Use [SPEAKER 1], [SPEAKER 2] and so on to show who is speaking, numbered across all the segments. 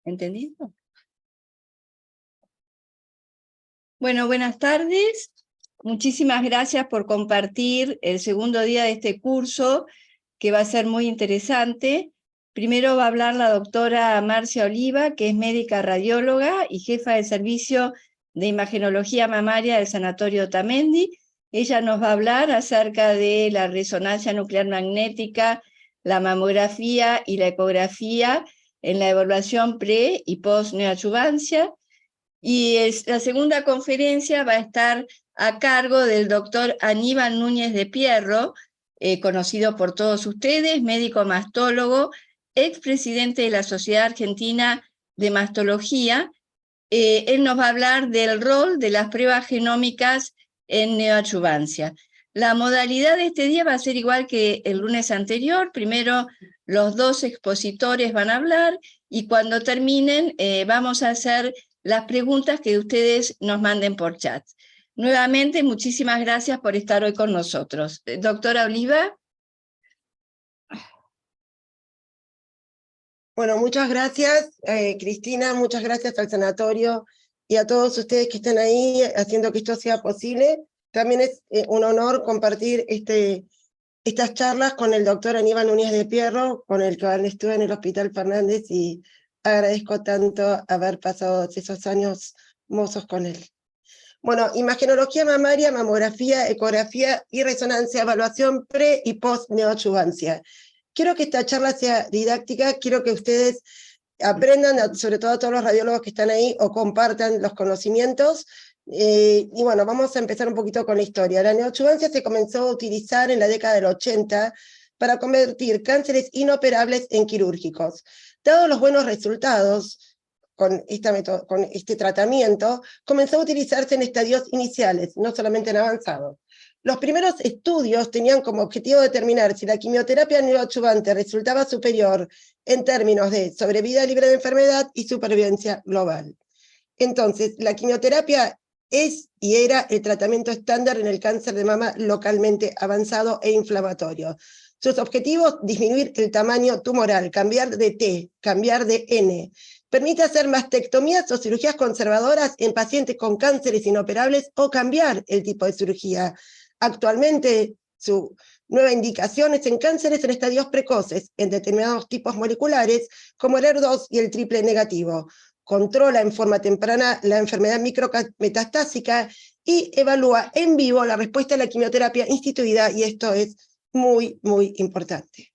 [SPEAKER 1] ¿Entendido? Bueno, buenas tardes. Muchísimas gracias por compartir el segundo día de este curso, que va a ser muy interesante. Primero va a hablar la doctora Marcia Oliva, que es médica radióloga y jefa del servicio de imagenología mamaria del Sanatorio Otamendi. Ella nos va a hablar acerca de la resonancia nuclear magnética, la mamografía y la ecografía en la evaluación pre- y post-neoadyuvancia. Y la segunda conferencia va a estar a cargo del doctor Aníbal Núñez de Pierro, conocido por todos ustedes, médico mastólogo, expresidente de la Sociedad Argentina de Mastología. Él nos va a hablar del rol de las pruebas genómicas en neoadyuvancia. La modalidad de este día va a ser igual que el lunes anterior. Primero los dos expositores van a hablar y cuando terminen vamos a hacer las preguntas que ustedes nos manden por chat. Nuevamente, muchísimas gracias por estar hoy con nosotros. Doctora Oliva.
[SPEAKER 2] Bueno, muchas gracias, Cristina, muchas gracias al sanatorio y a todos ustedes que están ahí haciendo que esto sea posible. También es un honor compartir estas charlas con el doctor Aníbal Núñez de Pierro, con el que estuve en el Hospital Fernández, y agradezco tanto haber pasado esos años mozos con él. Bueno, imagenología mamaria, mamografía, ecografía y resonancia, evaluación pre- y post-neoadyuvancia. Quiero que esta charla sea didáctica, quiero que ustedes aprendan, sobre todo a todos los radiólogos que están ahí, o compartan los conocimientos. Y bueno, vamos a empezar un poquito con la historia. La neoadyuvancia se comenzó a utilizar en la década del 80 para convertir cánceres inoperables en quirúrgicos. Dados los buenos resultados con este tratamiento, comenzó a utilizarse en estadios iniciales, no solamente en avanzados. Los primeros estudios tenían como objetivo determinar si la quimioterapia neoadyuvante resultaba superior en términos de sobrevida libre de enfermedad y supervivencia global. Entonces, la quimioterapia es y era el tratamiento estándar en el cáncer de mama localmente avanzado e inflamatorio. Sus objetivos: disminuir el tamaño tumoral, cambiar de T, cambiar de N. Permite hacer mastectomías o cirugías conservadoras en pacientes con cánceres inoperables o cambiar el tipo de cirugía. Actualmente, su nueva indicación es en cánceres en estadios precoces, en determinados tipos moleculares, como el HER2 y el triple negativo. Controla en forma temprana la enfermedad micrometastásica y evalúa en vivo la respuesta a la quimioterapia instituida, y esto es muy, muy importante.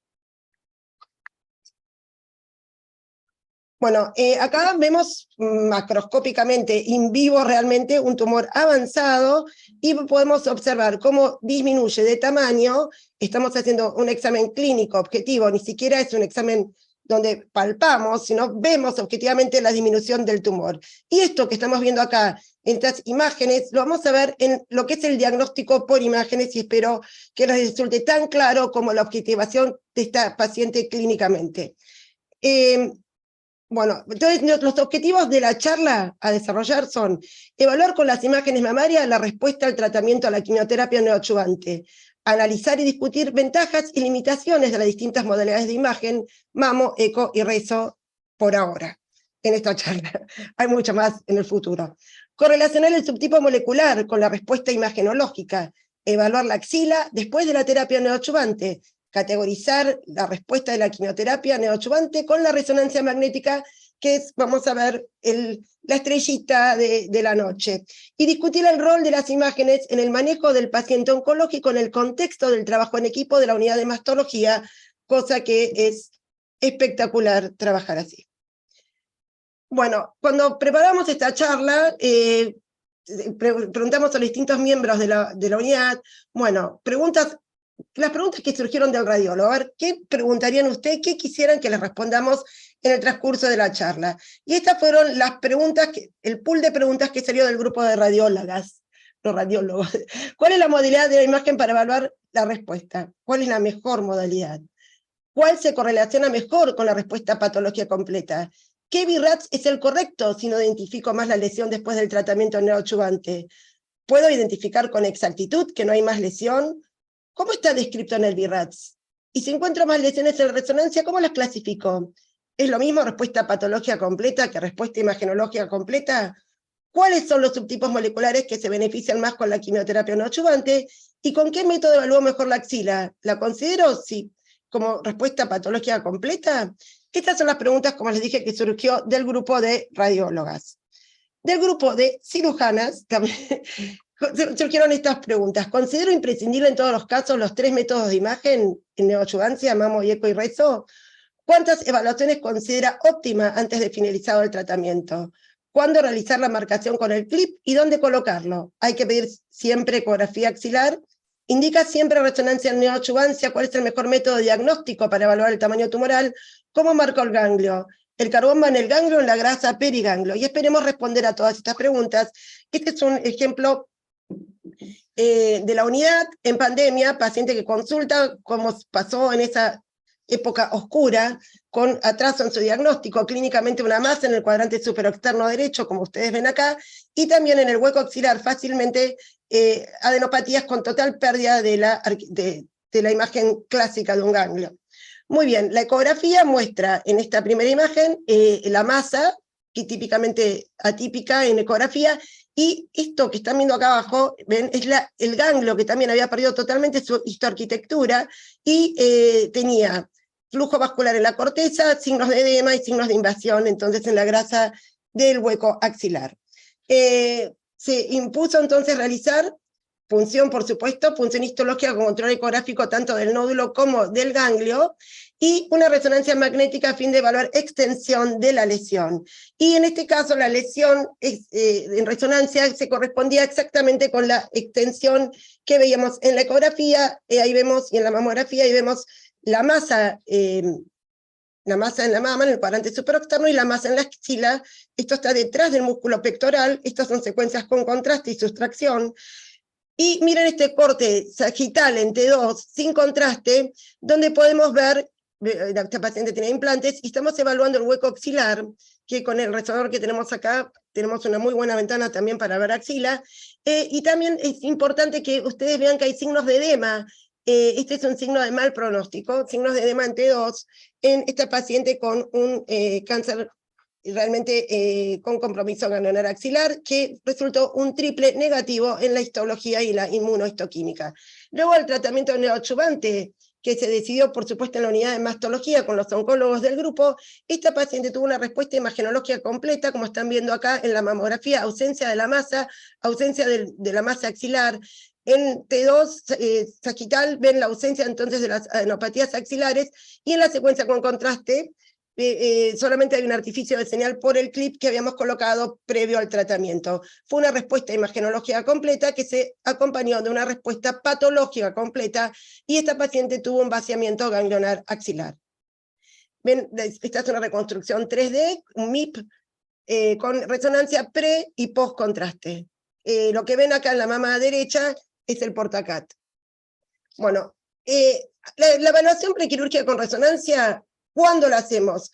[SPEAKER 2] Bueno, acá vemos macroscópicamente, in vivo realmente, un tumor avanzado, y podemos observar cómo disminuye de tamaño. Estamos haciendo un examen clínico objetivo, ni siquiera es un examen donde palpamos, sino vemos objetivamente la disminución del tumor. Y esto que estamos viendo acá en estas imágenes, lo vamos a ver en lo que es el diagnóstico por imágenes, y espero que les resulte tan claro como la objetivación de esta paciente clínicamente. Bueno, entonces los objetivos de la charla a desarrollar son: evaluar con las imágenes mamarias la respuesta al tratamiento a la quimioterapia neoadyuvante, analizar y discutir ventajas y limitaciones de las distintas modalidades de imagen, mamo, eco y rezo, por ahora, en esta charla. Hay mucho más en el futuro. Correlacionar el subtipo molecular con la respuesta imagenológica, evaluar la axila después de la terapia neoadyuvante, categorizar la respuesta de la quimioterapia neoadyuvante con la resonancia magnética, que es, vamos a ver, la estrellita de la noche, y discutir el rol de las imágenes en el manejo del paciente oncológico en el contexto del trabajo en equipo de la unidad de mastología, cosa que es espectacular trabajar así. Bueno, cuando preparamos esta charla, preguntamos a los distintos miembros de la unidad, bueno, las preguntas que surgieron del radiólogo. A ver, ¿qué preguntarían ustedes? ¿Qué quisieran que les respondamos en el transcurso de la charla? Y estas fueron las preguntas, el pool de preguntas que salió del grupo de radiólogas, los radiólogos. ¿Cuál es la modalidad de la imagen para evaluar la respuesta? ¿Cuál es la mejor modalidad? ¿Cuál se correlaciona mejor con la respuesta a patología completa? ¿Qué BIRATS es el correcto si no identifico más la lesión después del tratamiento neoadyuvante? ¿Puedo identificar con exactitud que no hay más lesión? ¿Cómo está descrito en el BIRATS? Y si encuentro más lesiones en resonancia, ¿cómo las clasifico? ¿Es lo mismo respuesta patológica completa que respuesta imagenológica completa? ¿Cuáles son los subtipos moleculares que se benefician más con la quimioterapia no adyuvante? ¿Y con qué método evalúo mejor la axila? ¿La considero como respuesta patológica completa? Estas son las preguntas, como les dije, que surgió del grupo de radiólogas. Del grupo de cirujanas también surgieron estas preguntas. ¿Considero imprescindible en todos los casos los 3 métodos de imagen en neoadyuvancia, mamo, eco y rezo? ¿Cuántas evaluaciones considera óptima antes de finalizado el tratamiento? ¿Cuándo realizar la marcación con el clip y dónde colocarlo? Hay que pedir siempre ecografía axilar. Indica siempre resonancia en neoadyuvancia. ¿Cuál es el mejor método diagnóstico para evaluar el tamaño tumoral? ¿Cómo marco el ganglio? ¿El carbón va en el ganglio o en la grasa periganglio? Y esperemos responder a todas estas preguntas. Este es un ejemplo de la unidad en pandemia, paciente que consulta, como pasó en esa época oscura, con atraso en su diagnóstico, clínicamente una masa en el cuadrante superexterno derecho, como ustedes ven acá, y también en el hueco axilar fácilmente adenopatías con total pérdida de la imagen clásica de un ganglio. Muy bien, la ecografía muestra en esta primera imagen la masa, que típicamente atípica en ecografía, y esto que están viendo acá abajo, ven, es el ganglio que también había perdido totalmente su histoarquitectura y tenía flujo vascular en la corteza, signos de edema y signos de invasión, entonces en la grasa del hueco axilar. Se impuso entonces realizar función, por supuesto, función histológica con control ecográfico tanto del nódulo como del ganglio, y una resonancia magnética a fin de evaluar extensión de la lesión. Y en este caso la lesión en resonancia se correspondía exactamente con la extensión que veíamos en la ecografía, ahí vemos, y en la mamografía, ahí vemos la masa en la mama, en el cuadrante superexterno, y la masa en la axila. Esto está detrás del músculo pectoral. Estas son secuencias con contraste y sustracción. Y miren este corte sagital en T2, sin contraste, donde podemos ver, esta paciente tiene implantes, y estamos evaluando el hueco axilar, que con el resonador que tenemos acá, tenemos una muy buena ventana también para ver axila, y también es importante que ustedes vean que hay signos de edema. Este es un signo de mal pronóstico, signos de edema en T2, en esta paciente con un cáncer realmente con compromiso ganglionar axilar, que resultó un triple negativo en la histología y la inmunohistoquímica. Luego el tratamiento neoadyuvante, que se decidió, por supuesto, en la unidad de mastología con los oncólogos del grupo, esta paciente tuvo una respuesta imagenológica completa, como están viendo acá en la mamografía, ausencia de la masa, ausencia de la masa axilar. En T2 sagital ven la ausencia entonces de las adenopatías axilares, y en la secuencia con contraste, solamente hay un artificio de señal por el clip que habíamos colocado previo al tratamiento. Fue una respuesta imagenológica completa que se acompañó de una respuesta patológica completa, y esta paciente tuvo un vaciamiento ganglionar axilar. Ven, esta es una reconstrucción 3D, un MIP, con resonancia pre y post contraste. Lo que ven acá en la mama derecha es el portacat. Bueno, la evaluación prequirúrgica con resonancia, ¿cuándo lo hacemos?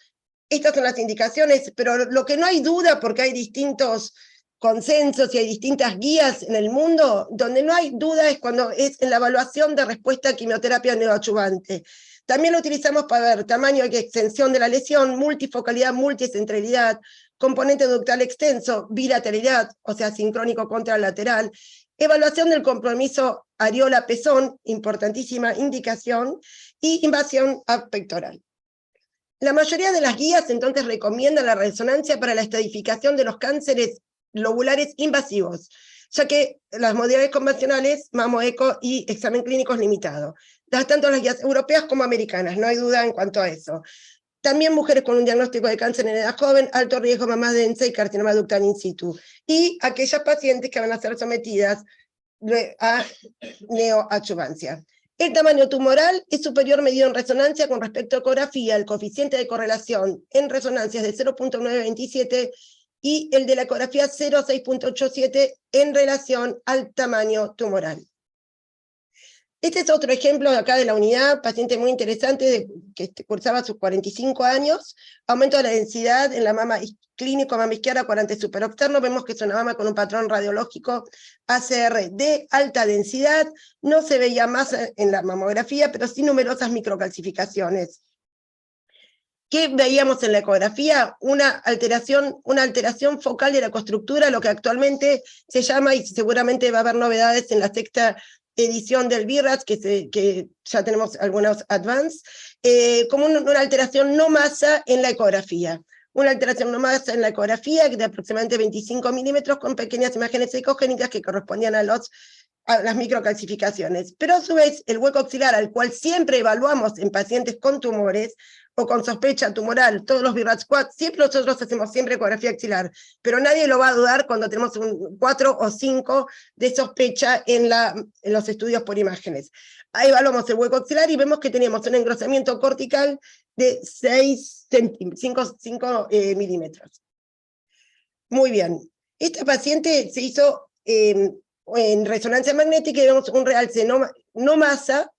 [SPEAKER 2] Estas son las indicaciones, pero lo que no hay duda, porque hay distintos consensos y hay distintas guías en el mundo, donde no hay duda es cuando es en la evaluación de respuesta a quimioterapia neoadyuvante. También lo utilizamos para ver tamaño y extensión de la lesión, multifocalidad, multicentralidad, componente ductal extenso, bilateralidad, o sea, sincrónico contralateral, evaluación del compromiso areola-pezón, importantísima indicación, y invasión pectoral. La mayoría de las guías entonces recomiendan la resonancia para la estadificación de los cánceres lobulares invasivos, ya que las modalidades convencionales, mamo, eco y examen clínico es limitado. Tanto las guías europeas como americanas, no hay duda en cuanto a eso. También mujeres con un diagnóstico de cáncer en edad joven, alto riesgo, mamá densa y carcinoma ductal in situ. Y aquellas pacientes que van a ser sometidas a neoadyuvancia. El tamaño tumoral es superior medido en resonancia con respecto a ecografía. El coeficiente de correlación en resonancia es de 0.927 y el de la ecografía 0.687 en relación al tamaño tumoral. Este es otro ejemplo de acá de la unidad, paciente muy interesante, que cursaba sus 45 años, aumento de la densidad en la mama clínico, mama izquierda, cuadrante superexterno. Vemos que es una mama con un patrón radiológico ACR de alta densidad, no se veía más en la mamografía, pero sí numerosas microcalcificaciones. ¿Qué veíamos en la ecografía? Una alteración focal de la costructura, lo que actualmente se llama, y seguramente va a haber novedades en la sexta edición del BIRAS, que ya tenemos algunos advance, como una alteración no masa en la ecografía. Una alteración no masa en la ecografía de aproximadamente 25 milímetros con pequeñas imágenes ecogénicas que correspondían a las microcalcificaciones. Pero a su vez, el hueco axilar, al cual siempre evaluamos en pacientes con tumores, o con sospecha tumoral, todos los BIRATS 4, siempre nosotros hacemos siempre ecografía axilar, pero nadie lo va a dudar cuando tenemos un 4 o 5 de sospecha en los estudios por imágenes. Ahí evaluamos el hueco axilar y vemos que teníamos un engrosamiento cortical de 5 milímetros. Muy bien. Esta paciente se hizo en resonancia magnética y vemos un realce no masa,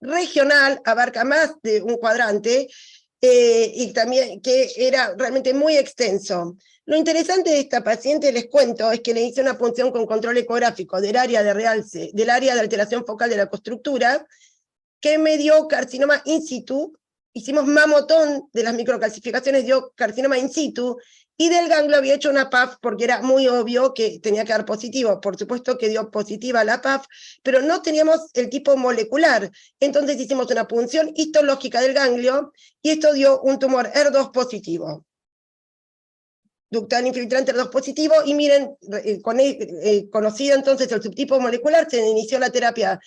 [SPEAKER 2] regional, abarca más de un cuadrante, y también que era realmente muy extenso. Lo interesante de esta paciente, les cuento, es que le hice una punción con control ecográfico del área de realce, del área de alteración focal de la costructura, que me dio carcinoma in situ. Hicimos mamotón de las microcalcificaciones, dio carcinoma in situ, y del ganglio había hecho una PAF porque era muy obvio que tenía que dar positivo. Por supuesto que dio positiva la PAF, pero no teníamos el tipo molecular. Entonces hicimos una punción histológica del ganglio y esto dio un tumor ER2 positivo. Ductal infiltrante ER2 positivo, y miren, conocido entonces el subtipo molecular, se inició la terapia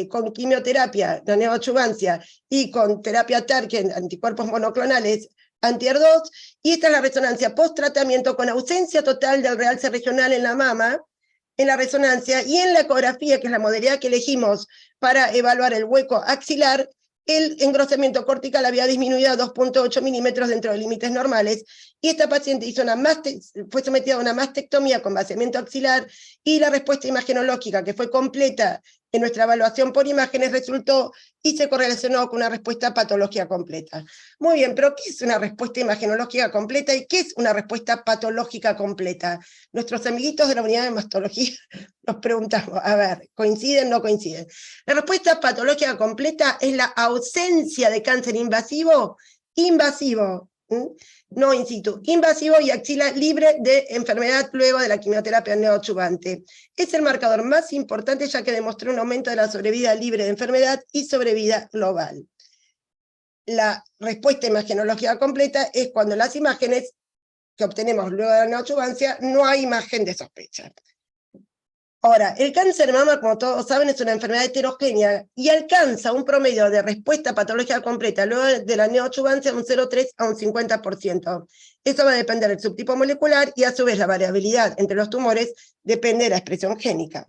[SPEAKER 2] con quimioterapia, la neoadjuvancia, y con terapia TARC, anticuerpos monoclonales, anti-ER2, y esta es la resonancia post-tratamiento con ausencia total del realce regional en la mama, en la resonancia, y en la ecografía, que es la modalidad que elegimos para evaluar el hueco axilar, el engrosamiento cortical había disminuido a 2.8 milímetros dentro de límites normales, y esta paciente fue sometida a una mastectomía con vaciamiento axilar, y la respuesta imagenológica, que fue completa en nuestra evaluación por imágenes, resultó y se correlacionó con una respuesta patológica completa. Muy bien, pero ¿qué es una respuesta imagenológica completa y qué es una respuesta patológica completa? Nuestros amiguitos de la unidad de mastología nos preguntamos, a ver, ¿coinciden o no coinciden? La respuesta patológica completa es la ausencia de cáncer invasivo, no in situ, invasivo y axila libre de enfermedad luego de la quimioterapia neoadjuvante. Es el marcador más importante ya que demostró un aumento de la sobrevida libre de enfermedad y sobrevida global. La respuesta imagenológica completa es cuando las imágenes que obtenemos luego de la neoadjuvancia no hay imagen de sospecha. Ahora, el cáncer de mama, como todos saben, es una enfermedad heterogénea y alcanza un promedio de respuesta patológica completa luego de la neoadjuvancia de un 0,3 a un 50%. Eso va a depender del subtipo molecular y a su vez la variabilidad entre los tumores depende de la expresión génica.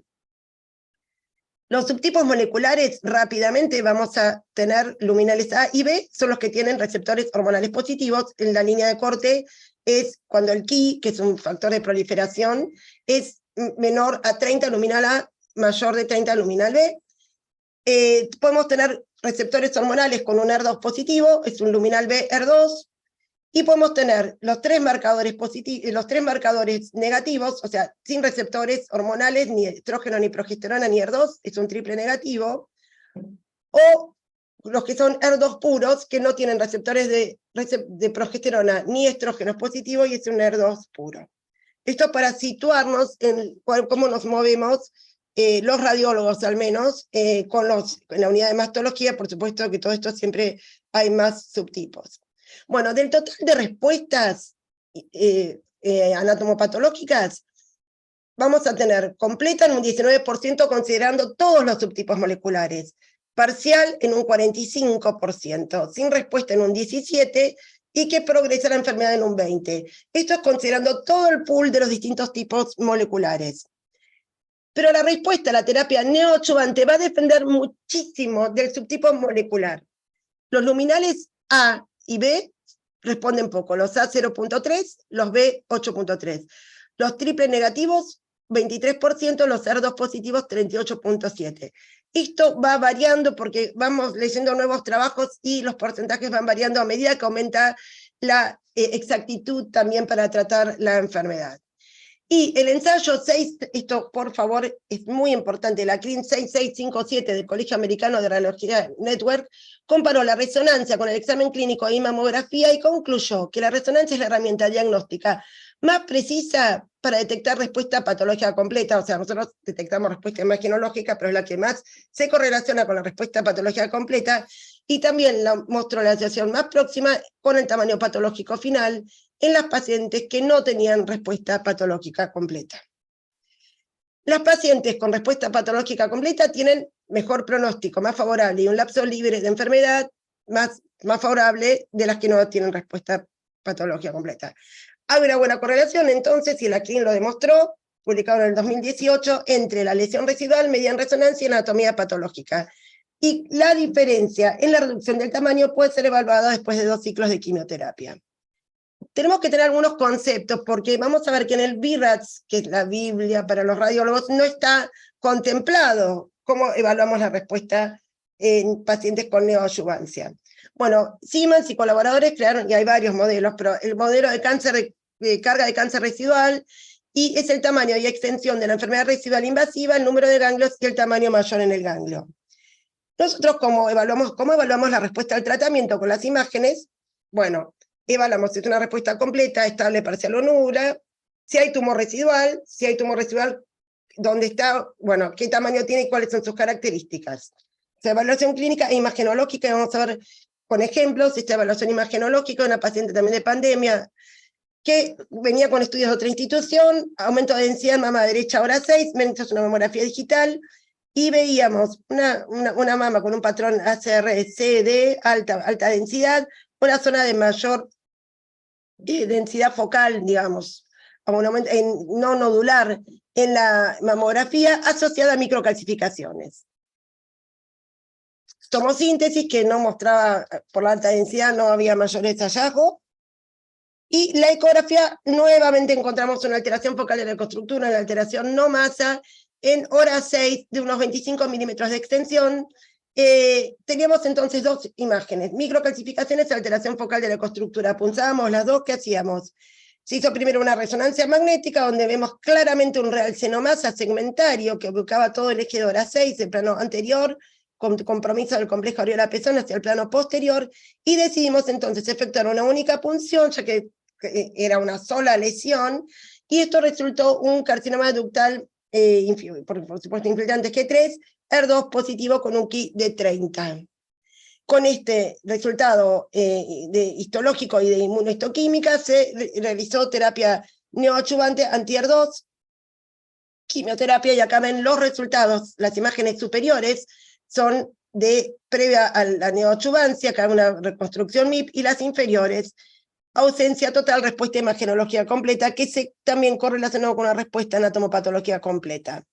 [SPEAKER 2] Los subtipos moleculares, rápidamente vamos a tener luminales A y B, son los que tienen receptores hormonales positivos. En la línea de corte es cuando el Ki, que es un factor de proliferación, es menor a 30 luminal A, mayor de 30 luminal B. Podemos tener receptores hormonales con un ER2 positivo, es un luminal B ER2, y podemos tener los tres marcadores negativos, o sea, sin receptores hormonales, ni estrógeno, ni progesterona, ni ER2, es un triple negativo, o los que son ER2 puros, que no tienen receptores de progesterona ni estrógenos positivos, y es un ER2 puro. Esto para situarnos en cómo nos movemos los radiólogos, al menos, en la unidad de mastología. Por supuesto que todo esto siempre hay más subtipos. Bueno, del total de respuestas anatomopatológicas, vamos a tener completa en un 19% considerando todos los subtipos moleculares, parcial en un 45%, sin respuesta en un 17%, y que progresa la enfermedad en un 20%. Esto es considerando todo el pool de los distintos tipos moleculares. Pero la respuesta a la terapia neoadjuvante va a depender muchísimo del subtipo molecular. Los luminales A y B responden poco, los A 0.3, los B 8.3. Los triple negativos 23%, los ER2 positivos 38.7%. Esto va variando porque vamos leyendo nuevos trabajos y los porcentajes van variando a medida que aumenta la exactitud también para tratar la enfermedad. Y el ensayo 6, esto por favor es muy importante, la CLIN 6657 del Colegio Americano de Radiología Network, comparó la resonancia con el examen clínico y mamografía y concluyó que la resonancia es la herramienta diagnóstica más precisa para detectar respuesta patológica completa. O sea, nosotros detectamos respuesta imagenológica, pero es la que más se correlaciona con la respuesta patológica completa, y también mostró la asociación más próxima con el tamaño patológico final en las pacientes que no tenían respuesta patológica completa. Las pacientes con respuesta patológica completa tienen mejor pronóstico, más favorable, y un lapso libre de enfermedad más favorable de las que no tienen respuesta patológica completa. Hay una buena correlación, entonces, y la CLIN lo demostró, publicado en el 2018, entre la lesión residual, media en resonancia y anatomía patológica. Y la diferencia en la reducción del tamaño puede ser evaluada después de 2 ciclos de quimioterapia. Tenemos que tener algunos conceptos, porque vamos a ver que en el BIRATS, que es la Biblia para los radiólogos, no está contemplado cómo evaluamos la respuesta en pacientes con neoadyuvancia. Bueno, Siemens y colaboradores crearon, y hay varios modelos, pero el modelo de cáncer, de carga de cáncer residual, y es el tamaño y extensión de la enfermedad residual invasiva, el número de ganglios y el tamaño mayor en el ganglio. Nosotros, ¿cómo evaluamos la respuesta al tratamiento con las imágenes? Bueno, evaluamos si es una respuesta completa, estable, parcial o nula, si hay tumor residual, dónde está, bueno, qué tamaño tiene y cuáles son sus características. O sea, evaluación clínica e imagenológica, y vamos a ver con ejemplos, esta evaluación imagenológica de una paciente también de pandemia, que venía con estudios de otra institución, aumento de densidad en mama derecha hora 6, menos una mamografía digital, y veíamos una mama con un patrón ACR-CD, alta densidad, una zona de mayor densidad focal, digamos, un aumento no nodular en la mamografía, asociada a microcalcificaciones. Tomosíntesis, que no mostraba, por la alta densidad no había mayores hallazgos, y la ecografía, nuevamente encontramos una alteración focal de la ecoestructura, una alteración no masa, en hora 6 de unos 25 milímetros de extensión. Teníamos entonces 2 imágenes, microcalcificaciones y alteración focal de la ecoestructura. Punzábamos las dos, ¿qué hacíamos? Se hizo primero una resonancia magnética, donde vemos claramente un realcenomasa segmentario que ubicaba todo el eje de hora 6, el plano anterior, con compromiso del complejo areola-pezón hacia el plano posterior, y decidimos entonces efectuar una única punción, ya que era una sola lesión, y esto resultó un carcinoma ductal, por supuesto infiltrante G3, ER2 positivo con un Ki de 30. Con este resultado histológico y de inmunohistoquímica se realizó terapia neoadyuvante anti-ER2, quimioterapia, y acá ven los resultados. Las imágenes superiores son previa a la neoadyuvancia, acá una reconstrucción MIP, y las inferiores, ausencia total, respuesta imagenológica completa, que también correlacionado con una respuesta anatomopatológica completa,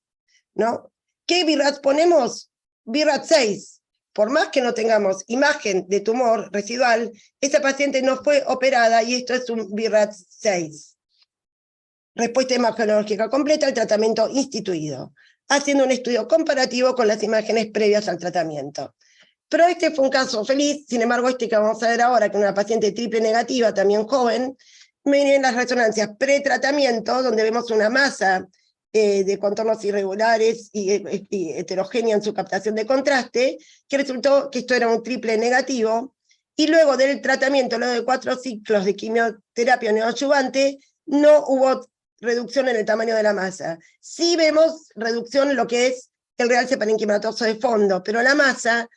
[SPEAKER 2] ¿no? ¿Qué BIRATS ponemos? BIRATS 6. Por más que no tengamos imagen de tumor residual, esa paciente no fue operada, y esto es un BIRATS 6. Respuesta imagenológica completa al tratamiento instituido, haciendo un estudio comparativo con las imágenes previas al tratamiento. Pero este fue un caso feliz. Sin embargo, este que vamos a ver ahora, que es una paciente triple negativa, también joven, miren las resonancias pretratamiento, donde vemos una masa de contornos irregulares y heterogénea en su captación de contraste, que resultó que esto era un triple negativo, y luego del tratamiento, luego de 4 ciclos de quimioterapia neoadyuvante, no hubo reducción en el tamaño de la masa. Sí vemos reducción en lo que es el real separenquimatoso de fondo, pero la masa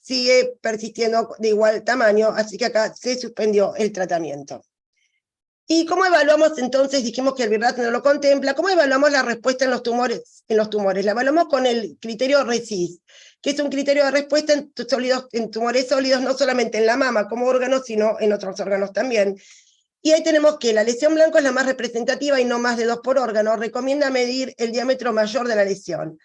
[SPEAKER 2] sigue persistiendo de igual tamaño, así que acá se suspendió el tratamiento. ¿Y cómo evaluamos entonces? Dijimos que el BIRATS no lo contempla. ¿Cómo evaluamos la respuesta en los tumores? La evaluamos con el criterio RECIST, que es un criterio de respuesta en tumores sólidos, no solamente en la mama como órgano, sino en otros órganos también. Y ahí tenemos que la lesión blanco es la más representativa y no más de 2 por órgano. Recomienda medir el diámetro mayor de la lesión.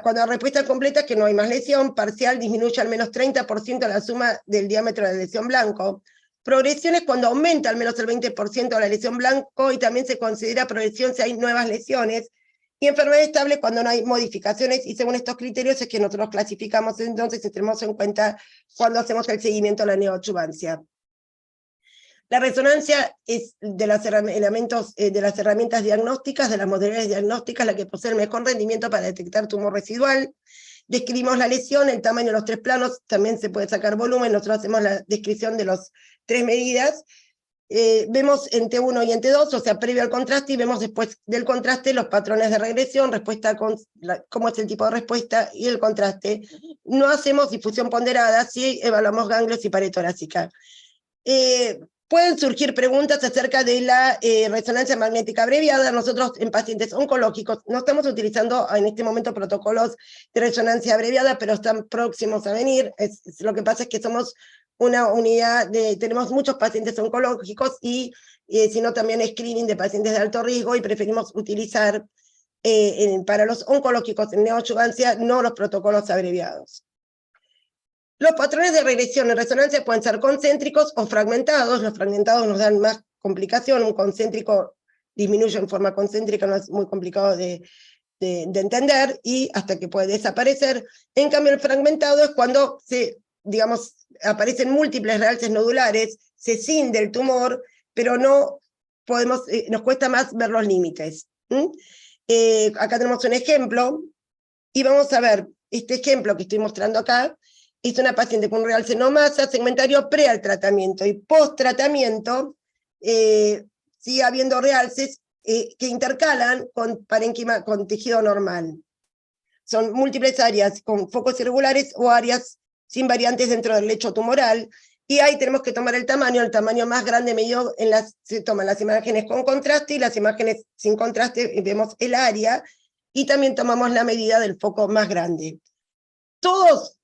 [SPEAKER 2] Cuando la respuesta completa es que no hay más lesión, parcial disminuye al menos 30% la suma del diámetro de la lesión blanco. Progresión es cuando aumenta al menos el 20% la lesión blanco, y también se considera progresión si hay nuevas lesiones. Y enfermedad estable cuando no hay modificaciones, y según estos criterios es que nosotros clasificamos entonces y tenemos en cuenta cuando hacemos el seguimiento a la neoadyuvancia. La resonancia es de las herramientas diagnósticas, de las modalidades diagnósticas, la que posee el mejor rendimiento para detectar tumor residual. Describimos la lesión, el tamaño de los 3 planos, también se puede sacar volumen, nosotros hacemos la descripción de las 3 medidas. Vemos en T1 y en T2, o sea, previo al contraste, y vemos después del contraste los patrones de regresión, cómo es el tipo de respuesta y el contraste. No hacemos difusión ponderada, sí evaluamos ganglios y pared torácica. Pueden surgir preguntas acerca de la resonancia magnética abreviada. Nosotros en pacientes oncológicos no estamos utilizando en este momento protocolos de resonancia abreviada, pero están próximos a venir. Lo que pasa es que somos una unidad, tenemos muchos pacientes oncológicos y sino también screening de pacientes de alto riesgo, y preferimos utilizar para los oncológicos en neoadyuvancia no los protocolos abreviados. Los patrones de regresión en resonancia pueden ser concéntricos o fragmentados. Los fragmentados nos dan más complicación, un concéntrico disminuye en forma concéntrica, no es muy complicado de entender, y hasta que puede desaparecer. En cambio, el fragmentado es cuando aparecen múltiples realces nodulares, se cinde el tumor, pero no podemos, nos cuesta más ver los límites. Acá tenemos un ejemplo, y vamos a ver este ejemplo que estoy mostrando acá. Es una paciente con un realce no masa, segmentario pre al tratamiento, y post tratamiento sigue habiendo realces que intercalan con parénquima, con tejido normal. Son múltiples áreas con focos irregulares o áreas sin variantes dentro del lecho tumoral, y ahí tenemos que tomar el tamaño más grande medido se toman las imágenes con contraste y las imágenes sin contraste, y vemos el área, y también tomamos la medida del foco más grande. Todos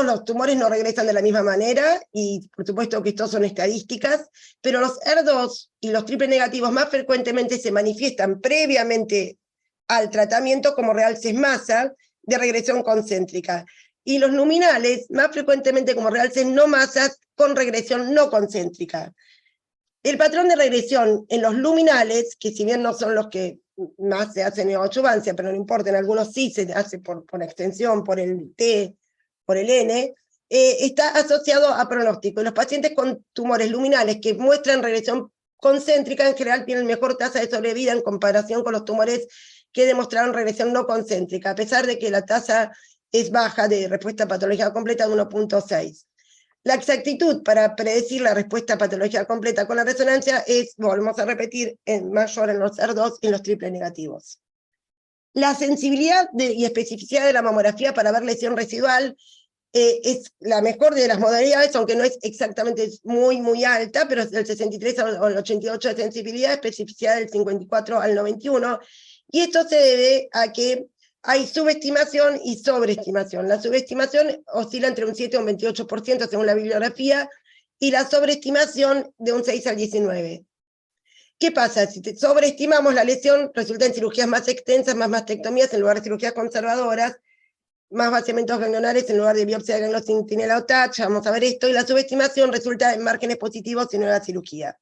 [SPEAKER 2] los tumores no regresan de la misma manera, y por supuesto que estos son estadísticas, pero los ER2 y los triple negativos más frecuentemente se manifiestan previamente al tratamiento como realces masa de regresión concéntrica, y los luminales más frecuentemente como realces no masas con regresión no concéntrica. El patrón de regresión en los luminales, que si bien no son los que más se hacen en neoadyuvancia, pero no importa, en algunos sí se hace por extensión, por el T, por el N, está asociado a pronóstico. Y los pacientes con tumores luminales que muestran regresión concéntrica en general tienen mejor tasa de sobrevida en comparación con los tumores que demostraron regresión no concéntrica, a pesar de que la tasa es baja de respuesta patológica completa de 1.6. La exactitud para predecir la respuesta patológica completa con la resonancia es, volvemos a repetir, mayor en los ER2 y en los triple negativos. La sensibilidad y especificidad de la mamografía para ver lesión residual es la mejor de las modalidades, aunque no es exactamente muy alta, pero es del 63 al 88 de sensibilidad, especificidad del 54 al 91, y esto se debe a que hay subestimación y sobreestimación. La subestimación oscila entre un 7 y un 28% según la bibliografía, y la sobreestimación de un 6 al 19%. ¿Qué pasa? Si sobreestimamos la lesión, resulta en cirugías más extensas, más mastectomías en lugar de cirugías conservadoras, más vaciamientos ganglionares en lugar de biopsia de ganglios sin tinela o TACH, vamos a ver esto, y la subestimación resulta en márgenes positivos y nueva cirugía.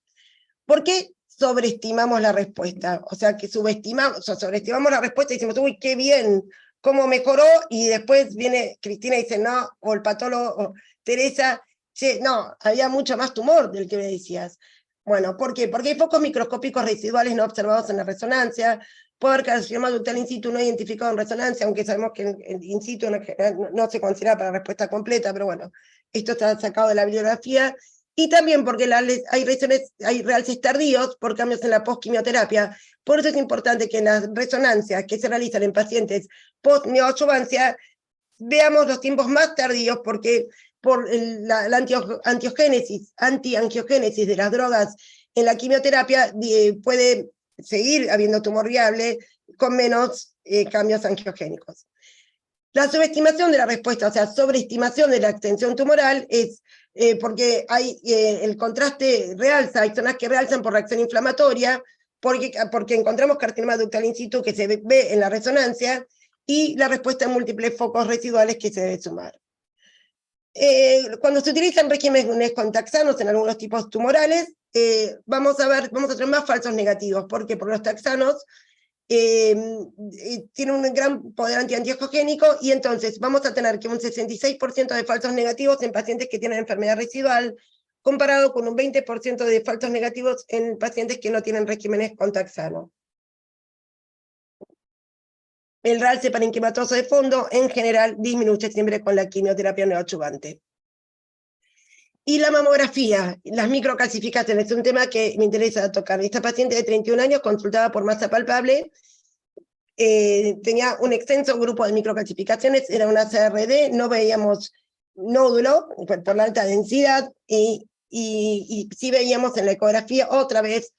[SPEAKER 2] ¿Por qué sobreestimamos la respuesta? O sea, que sobreestimamos la respuesta y decimos, uy, qué bien, cómo mejoró, y después viene Cristina y dice, no, o el patólogo, o Teresa, che, no, había mucho más tumor del que me decías. Bueno, ¿por qué? Porque hay focos microscópicos residuales no observados en la resonancia, puede haber carcinoma ductal in situ no identificado en resonancia, aunque sabemos que el in situ no se considera para respuesta completa, pero bueno, esto está sacado de la bibliografía. Y también porque hay realces tardíos por cambios en la postquimioterapia. Por eso es importante que en las resonancias que se realizan en pacientes post-neoadyuvancia veamos los tiempos más tardíos, porque por la antiangiogénesis de las drogas en la quimioterapia puede seguir habiendo tumor viable con menos cambios angiogénicos. La subestimación de la respuesta, o sea, sobreestimación de la extensión tumoral, es porque hay el contraste realza, hay zonas que realzan por reacción inflamatoria, porque encontramos carcinoma ductal in situ que se ve en la resonancia, y la respuesta en múltiples focos residuales que se debe sumar. Cuando se utilizan regímenes con taxanos en algunos tipos tumorales, vamos a tener más falsos negativos. ¿Por qué? Porque los taxanos tienen un gran poder antiangiogénico, y entonces vamos a tener que un 66% de falsos negativos en pacientes que tienen enfermedad residual, comparado con un 20% de falsos negativos en pacientes que no tienen regímenes con taxano. El realce parenquimatoso de fondo, en general, disminuye siempre con la quimioterapia neoadyuvante. Y la mamografía, las microcalcificaciones, es un tema que me interesa tocar. Esta paciente de 31 años, consultada por masa palpable, tenía un extenso grupo de microcalcificaciones, era una CRD, no veíamos nódulo por la alta densidad, y sí veíamos en la ecografía otra vez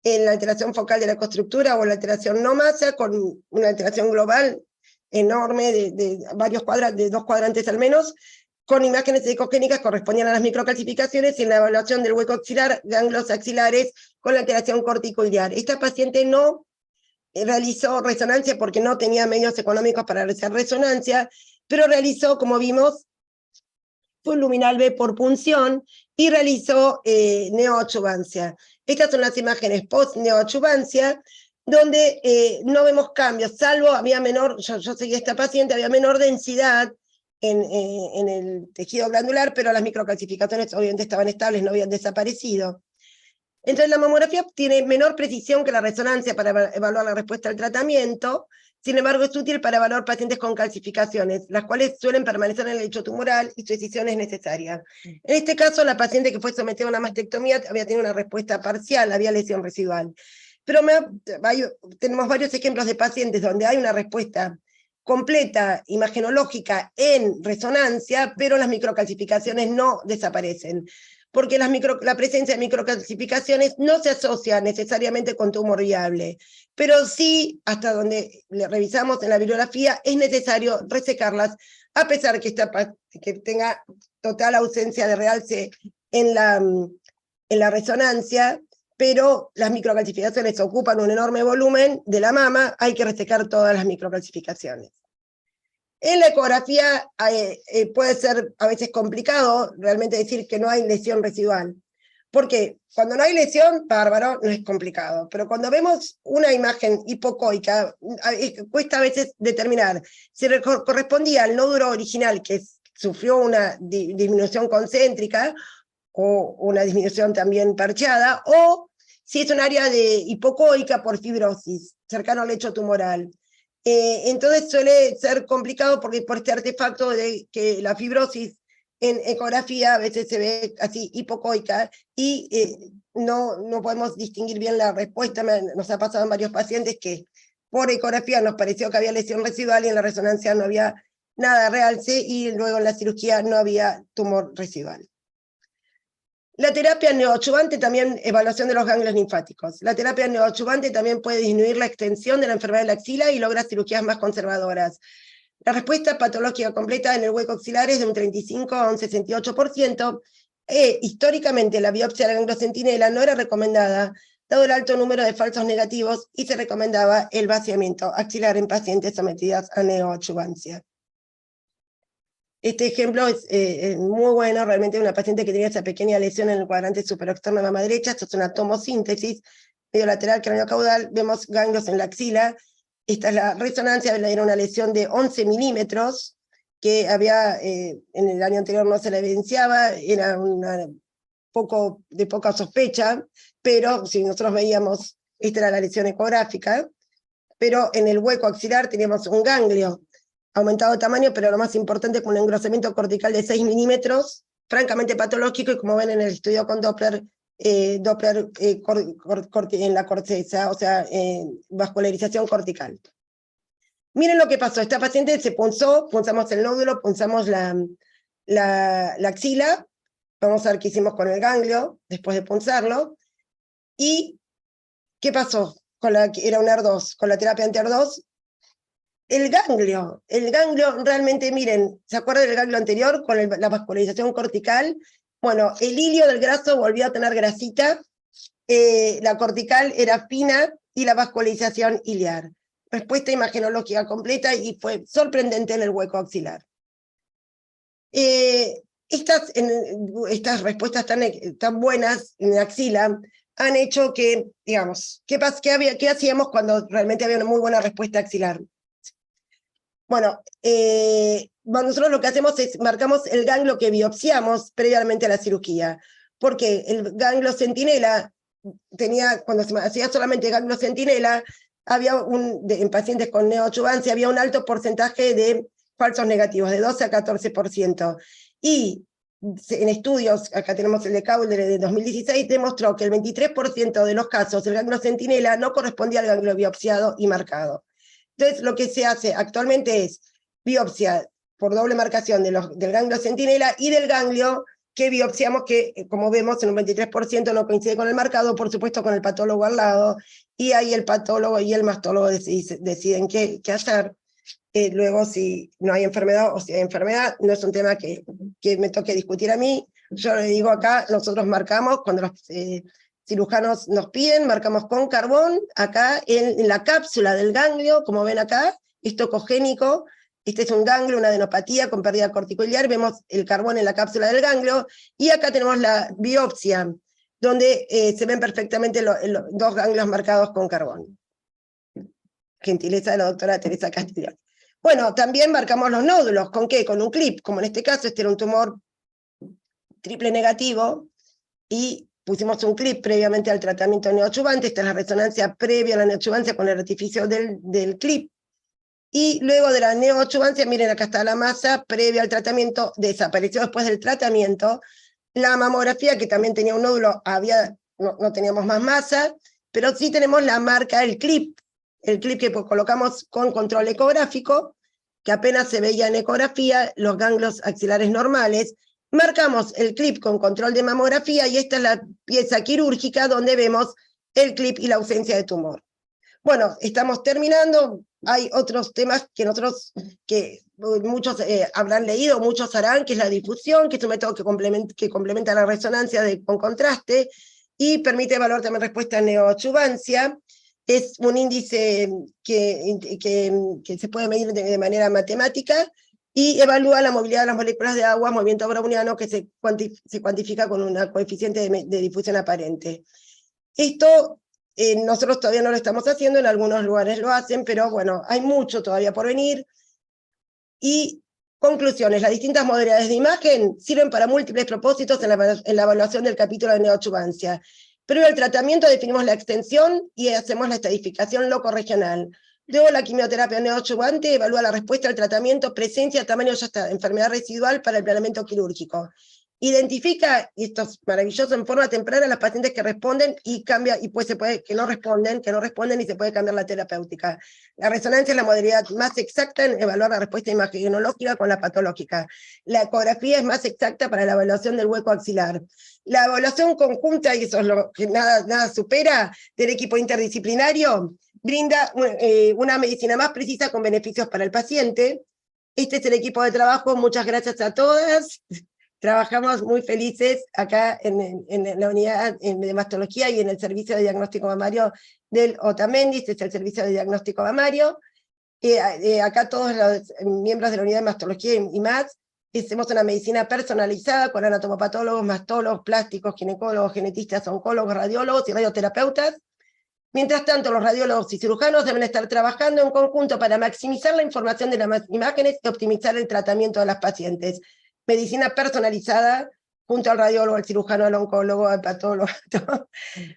[SPEAKER 2] en la alteración focal de la ecoestructura o la alteración no masa, con una alteración global enorme de varios cuadrantes, de 2 cuadrantes al menos, con imágenes ecogénicas correspondían a las microcalcificaciones, y en la evaluación del hueco axilar, ganglios axilares con la alteración corticoideal. Esta paciente no realizó resonancia porque no tenía medios económicos para realizar resonancia, pero realizó, como vimos, fue luminal B por punción y realizó neoadyuvancia. Estas son las imágenes post-neoadyuvancia, donde no vemos cambios, salvo había menor, yo seguí a esta paciente, había menor densidad en el tejido glandular, pero las microcalcificaciones obviamente estaban estables, no habían desaparecido. Entonces la mamografía tiene menor precisión que la resonancia para evaluar la respuesta al tratamiento, sin embargo es útil para evaluar pacientes con calcificaciones, las cuales suelen permanecer en el lecho tumoral y su decisión es necesaria. En este caso, la paciente que fue sometida a una mastectomía había tenido una respuesta parcial, había lesión residual. Pero tenemos varios ejemplos de pacientes donde hay una respuesta completa, imagenológica en resonancia, pero las microcalcificaciones no desaparecen, porque la presencia de microcalcificaciones no se asocia necesariamente con tumor viable, pero sí, hasta donde le revisamos en la bibliografía, es necesario resecarlas, a pesar que tenga total ausencia de realce en la resonancia, pero las microcalcificaciones ocupan un enorme volumen de la mama, hay que resecar todas las microcalcificaciones. En la ecografía puede ser a veces complicado realmente decir que no hay lesión residual, porque cuando no hay lesión, bárbaro, no es complicado, pero cuando vemos una imagen hipocoica, cuesta a veces determinar si correspondía al nódulo original que sufrió una disminución concéntrica, o una disminución también parcheada, o si es un área de hipocoica por fibrosis, cercano al lecho tumoral. Entonces suele ser complicado porque por este artefacto de que la fibrosis en ecografía a veces se ve así hipocoica y no podemos distinguir bien la respuesta. Nos ha pasado en varios pacientes que por ecografía nos pareció que había lesión residual y en la resonancia no había nada realce y luego en la cirugía no había tumor residual. La terapia neoadyuvante también, evaluación de los ganglios linfáticos. La terapia neoadyuvante también puede disminuir la extensión de la enfermedad de la axila y logra cirugías más conservadoras. La respuesta patológica completa en el hueco axilar es de un 35 a un 68%. Históricamente la biopsia de la ganglocentinela no era recomendada, dado el alto número de falsos negativos, y se recomendaba el vaciamiento axilar en pacientes sometidas a neoadyuvancia. Este ejemplo es muy bueno, realmente una paciente que tenía esa pequeña lesión en el cuadrante superexterno de mama derecha. Esto es una tomosíntesis medio lateral craneocaudal, vemos ganglios en la axila. Esta es la resonancia, era una lesión de 11 milímetros, que había, en el año anterior no se la evidenciaba, era de poca sospecha, pero si nosotros veíamos, esta era la lesión ecográfica, pero en el hueco axilar teníamos un ganglio aumentado de tamaño, pero lo más importante, con un engrosamiento cortical de 6 milímetros, francamente patológico, y como ven en el estudio con Doppler, en la corteza, o sea, vascularización cortical. Miren lo que pasó, esta paciente se punzamos el nódulo, punzamos la axila, vamos a ver qué hicimos con el ganglio, después de punzarlo, y ¿qué pasó? Era un ER2, con la terapia anti-ER2, el ganglio realmente, miren, ¿se acuerdan del ganglio anterior con la vascularización cortical? Bueno, el hilio del graso volvió a tener grasita, la cortical era fina y la vascularización iliar. Respuesta imagenológica completa y fue sorprendente en el hueco axilar. Estas respuestas tan buenas en la axila han hecho que, digamos, ¿qué hacíamos cuando realmente había una muy buena respuesta axilar? Bueno, nosotros lo que hacemos es marcamos el ganglio que biopsiamos previamente a la cirugía. porque el ganglio centinela tenía, cuando se hacía solamente ganglio centinela, en pacientes con neoadjuvancia había un alto porcentaje de falsos negativos, de 12 a 14%. Y en estudios, acá tenemos el de Cowler de 2016, demostró que el 23% de los casos el ganglio centinela no correspondía al ganglio biopsiado y marcado. Entonces, lo que se hace actualmente es biopsia por doble marcación del ganglio centinela y del ganglio que biopsiamos, que como vemos en un 23% no coincide con el marcado, por supuesto con el patólogo al lado, y ahí el patólogo y el mastólogo deciden qué hacer. Luego, si no hay enfermedad o si hay enfermedad, no es un tema que me toque discutir a mí. Yo le digo acá, nosotros marcamos, cuando los cirujanos nos piden, marcamos con carbón, acá en la cápsula del ganglio, como ven acá, es tocogénico. Este es un ganglio, una adenopatía con pérdida corticoiliar, vemos el carbón en la cápsula del ganglio, y acá tenemos la biopsia, donde se ven perfectamente los dos ganglios marcados con carbón. Gentileza de la doctora Teresa Castillo. Bueno, también marcamos los nódulos, ¿con qué? Con un clip, como en este caso este era un tumor triple negativo, y pusimos un clip previamente al tratamiento neoadjuvante, esta es la resonancia previa a la neoadjuvancia con el artificio del clip, y luego de la neoadjuvancia, miren acá está la masa previa al tratamiento, desapareció después del tratamiento, la mamografía que también tenía un nódulo, no teníamos más masa, pero sí tenemos la marca, el clip que colocamos con control ecográfico, que apenas se veía en ecografía, los ganglios axilares normales, marcamos el clip con control de mamografía, y esta es la pieza quirúrgica donde vemos el clip y la ausencia de tumor. Bueno, estamos terminando, hay otros temas que muchos habrán leído, muchos harán, que es la difusión, que es un método que complementa la resonancia con contraste, y permite evaluar también respuesta a neoadjuvancia. Es un índice que se puede medir de manera matemática, y evalúa la movilidad de las moléculas de agua, movimiento browniano, que se cuantifica con un coeficiente de difusión aparente. Esto nosotros todavía no lo estamos haciendo, en algunos lugares lo hacen, pero bueno, hay mucho todavía por venir. Y conclusiones: las distintas modalidades de imagen sirven para múltiples propósitos en la evaluación del capítulo de neoadjuvancia. Previo al tratamiento definimos la extensión y hacemos la estadificación locorregional. Luego la quimioterapia neoadjuvante evalúa la respuesta al tratamiento, presencia, tamaño y hasta enfermedad residual para el planeamiento quirúrgico. Identifica, y esto es maravilloso, en forma temprana las pacientes que responden y cambia, y pues que no responden y se puede cambiar la terapéutica. La resonancia es la modalidad más exacta en evaluar la respuesta imagenológica con la patológica. La ecografía es más exacta para la evaluación del hueco axilar. La evaluación conjunta, y eso es lo que nada supera, del equipo interdisciplinario, brinda una medicina más precisa con beneficios para el paciente. Este es el equipo de trabajo, muchas gracias a todas. Trabajamos muy felices acá en la unidad de mastología y en el servicio de diagnóstico mamario del Otamendi, este es el servicio de diagnóstico mamario. Acá todos los miembros de la unidad de mastología y más, hacemos una medicina personalizada con anatomopatólogos, mastólogos, plásticos, ginecólogos, genetistas, oncólogos, radiólogos y radioterapeutas. Mientras tanto, los radiólogos y cirujanos deben estar trabajando en conjunto para maximizar la información de las imágenes y optimizar el tratamiento de las pacientes. Medicina personalizada junto al radiólogo, al cirujano, al oncólogo, al patólogo.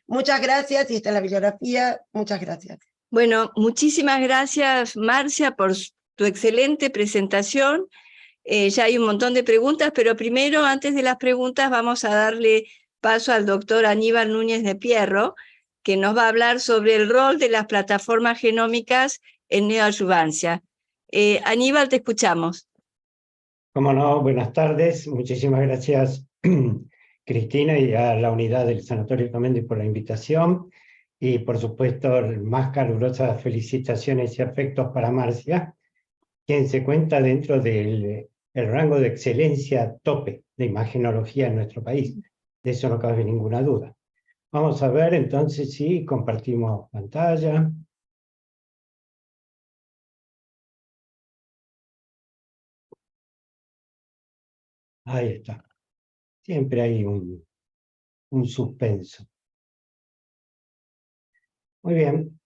[SPEAKER 2] Muchas gracias, y esta es la bibliografía. Muchas gracias.
[SPEAKER 1] Bueno, muchísimas gracias, Marcia, por tu excelente presentación. Ya hay un montón de preguntas, pero primero, antes de las preguntas, vamos a darle paso al doctor Aníbal Núñez de Pierro, que nos va a hablar sobre el rol de las plataformas genómicas en neoadjuvancia. Aníbal, te escuchamos.
[SPEAKER 3] Cómo no, buenas tardes. Muchísimas gracias, Cristina, y a la unidad del Sanatorio Otamendi por la invitación. Y por supuesto, más calurosas felicitaciones y afectos para Marcia, quien se cuenta dentro del rango de excelencia tope de imagenología en nuestro país. De eso no cabe ninguna duda. Vamos a ver entonces si compartimos pantalla. Ahí está. Siempre hay un suspenso. Muy bien.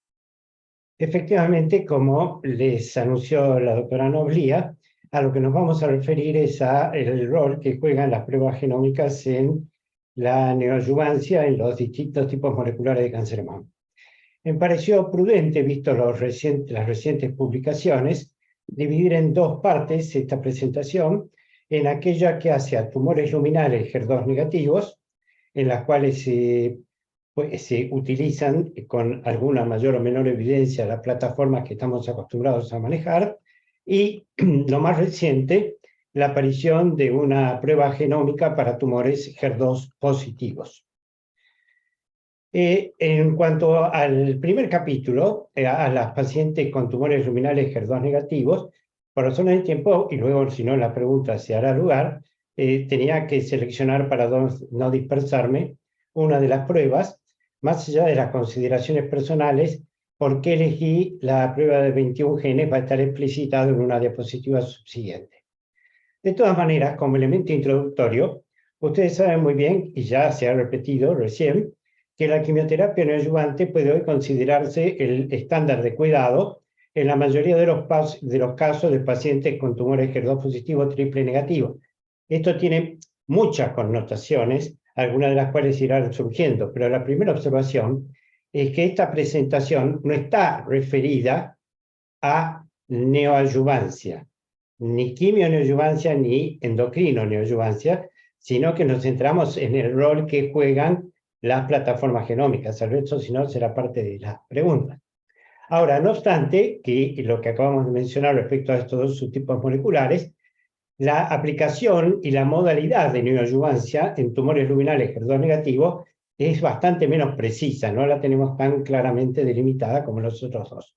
[SPEAKER 3] Efectivamente, como les anunció la doctora Noblía, a lo que nos vamos a referir es al rol que juegan las pruebas genómicas en la neoadyuvancia en los distintos tipos moleculares de cáncer de mama. Me pareció prudente, visto las recientes publicaciones, dividir en dos partes esta presentación, en aquella que hace a tumores luminales HER2 negativos, en las cuales se utilizan con alguna mayor o menor evidencia las plataformas que estamos acostumbrados a manejar, y lo más reciente, la aparición de una prueba genómica para tumores HER2 positivos. En cuanto al primer capítulo, a las pacientes con tumores luminales HER2 negativos, por razones de tiempo, y luego si no la pregunta se hará lugar, tenía que seleccionar para no dispersarme una de las pruebas, más allá de las consideraciones personales, por qué elegí la prueba de 21 genes, va a estar explicitado en una diapositiva subsiguiente. De todas maneras, como elemento introductorio, ustedes saben muy bien, y ya se ha repetido recién, que la quimioterapia neoadyuvante puede hoy considerarse el estándar de cuidado en la mayoría de los casos de pacientes con tumores HER2 positivo triple negativo. Esto tiene muchas connotaciones, algunas de las cuales irán surgiendo, pero la primera observación es que esta presentación no está referida a neoadyuvancia, ni quimio-neoadyuvancia ni endocrino-neoadyuvancia, sino que nos centramos en el rol que juegan las plataformas genómicas. El resto, si no, será parte de la pregunta. Ahora, no obstante, que lo que acabamos de mencionar respecto a estos dos subtipos moleculares, la aplicación y la modalidad de neoadyuvancia en tumores luminales HER2 negativos es bastante menos precisa, no la tenemos tan claramente delimitada como los otros dos.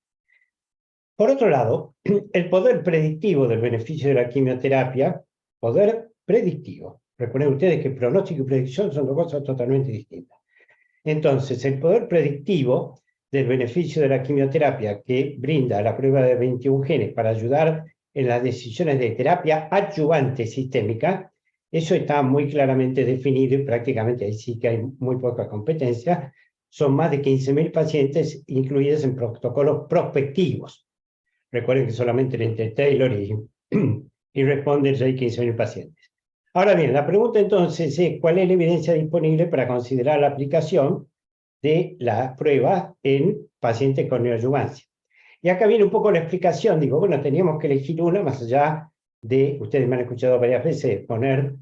[SPEAKER 3] Por otro lado, el poder predictivo del beneficio de la quimioterapia, poder predictivo. Recuerden ustedes que pronóstico y predicción son dos cosas totalmente distintas. Entonces, el poder predictivo del beneficio de la quimioterapia que brinda la prueba de 21 genes para ayudar en las decisiones de terapia adyuvante sistémica, eso está muy claramente definido y prácticamente ahí sí que hay muy poca competencia. Son más de 15.000 pacientes incluidos en protocolos prospectivos. Recuerden que solamente entre Taylor y Responders hay 15.000 pacientes. Ahora bien, la pregunta entonces es ¿cuál es la evidencia disponible para considerar la aplicación de la prueba en pacientes con neoadyuvancia? Y acá viene un poco la explicación. Digo, bueno, teníamos que elegir una más allá de, ustedes me han escuchado varias veces poner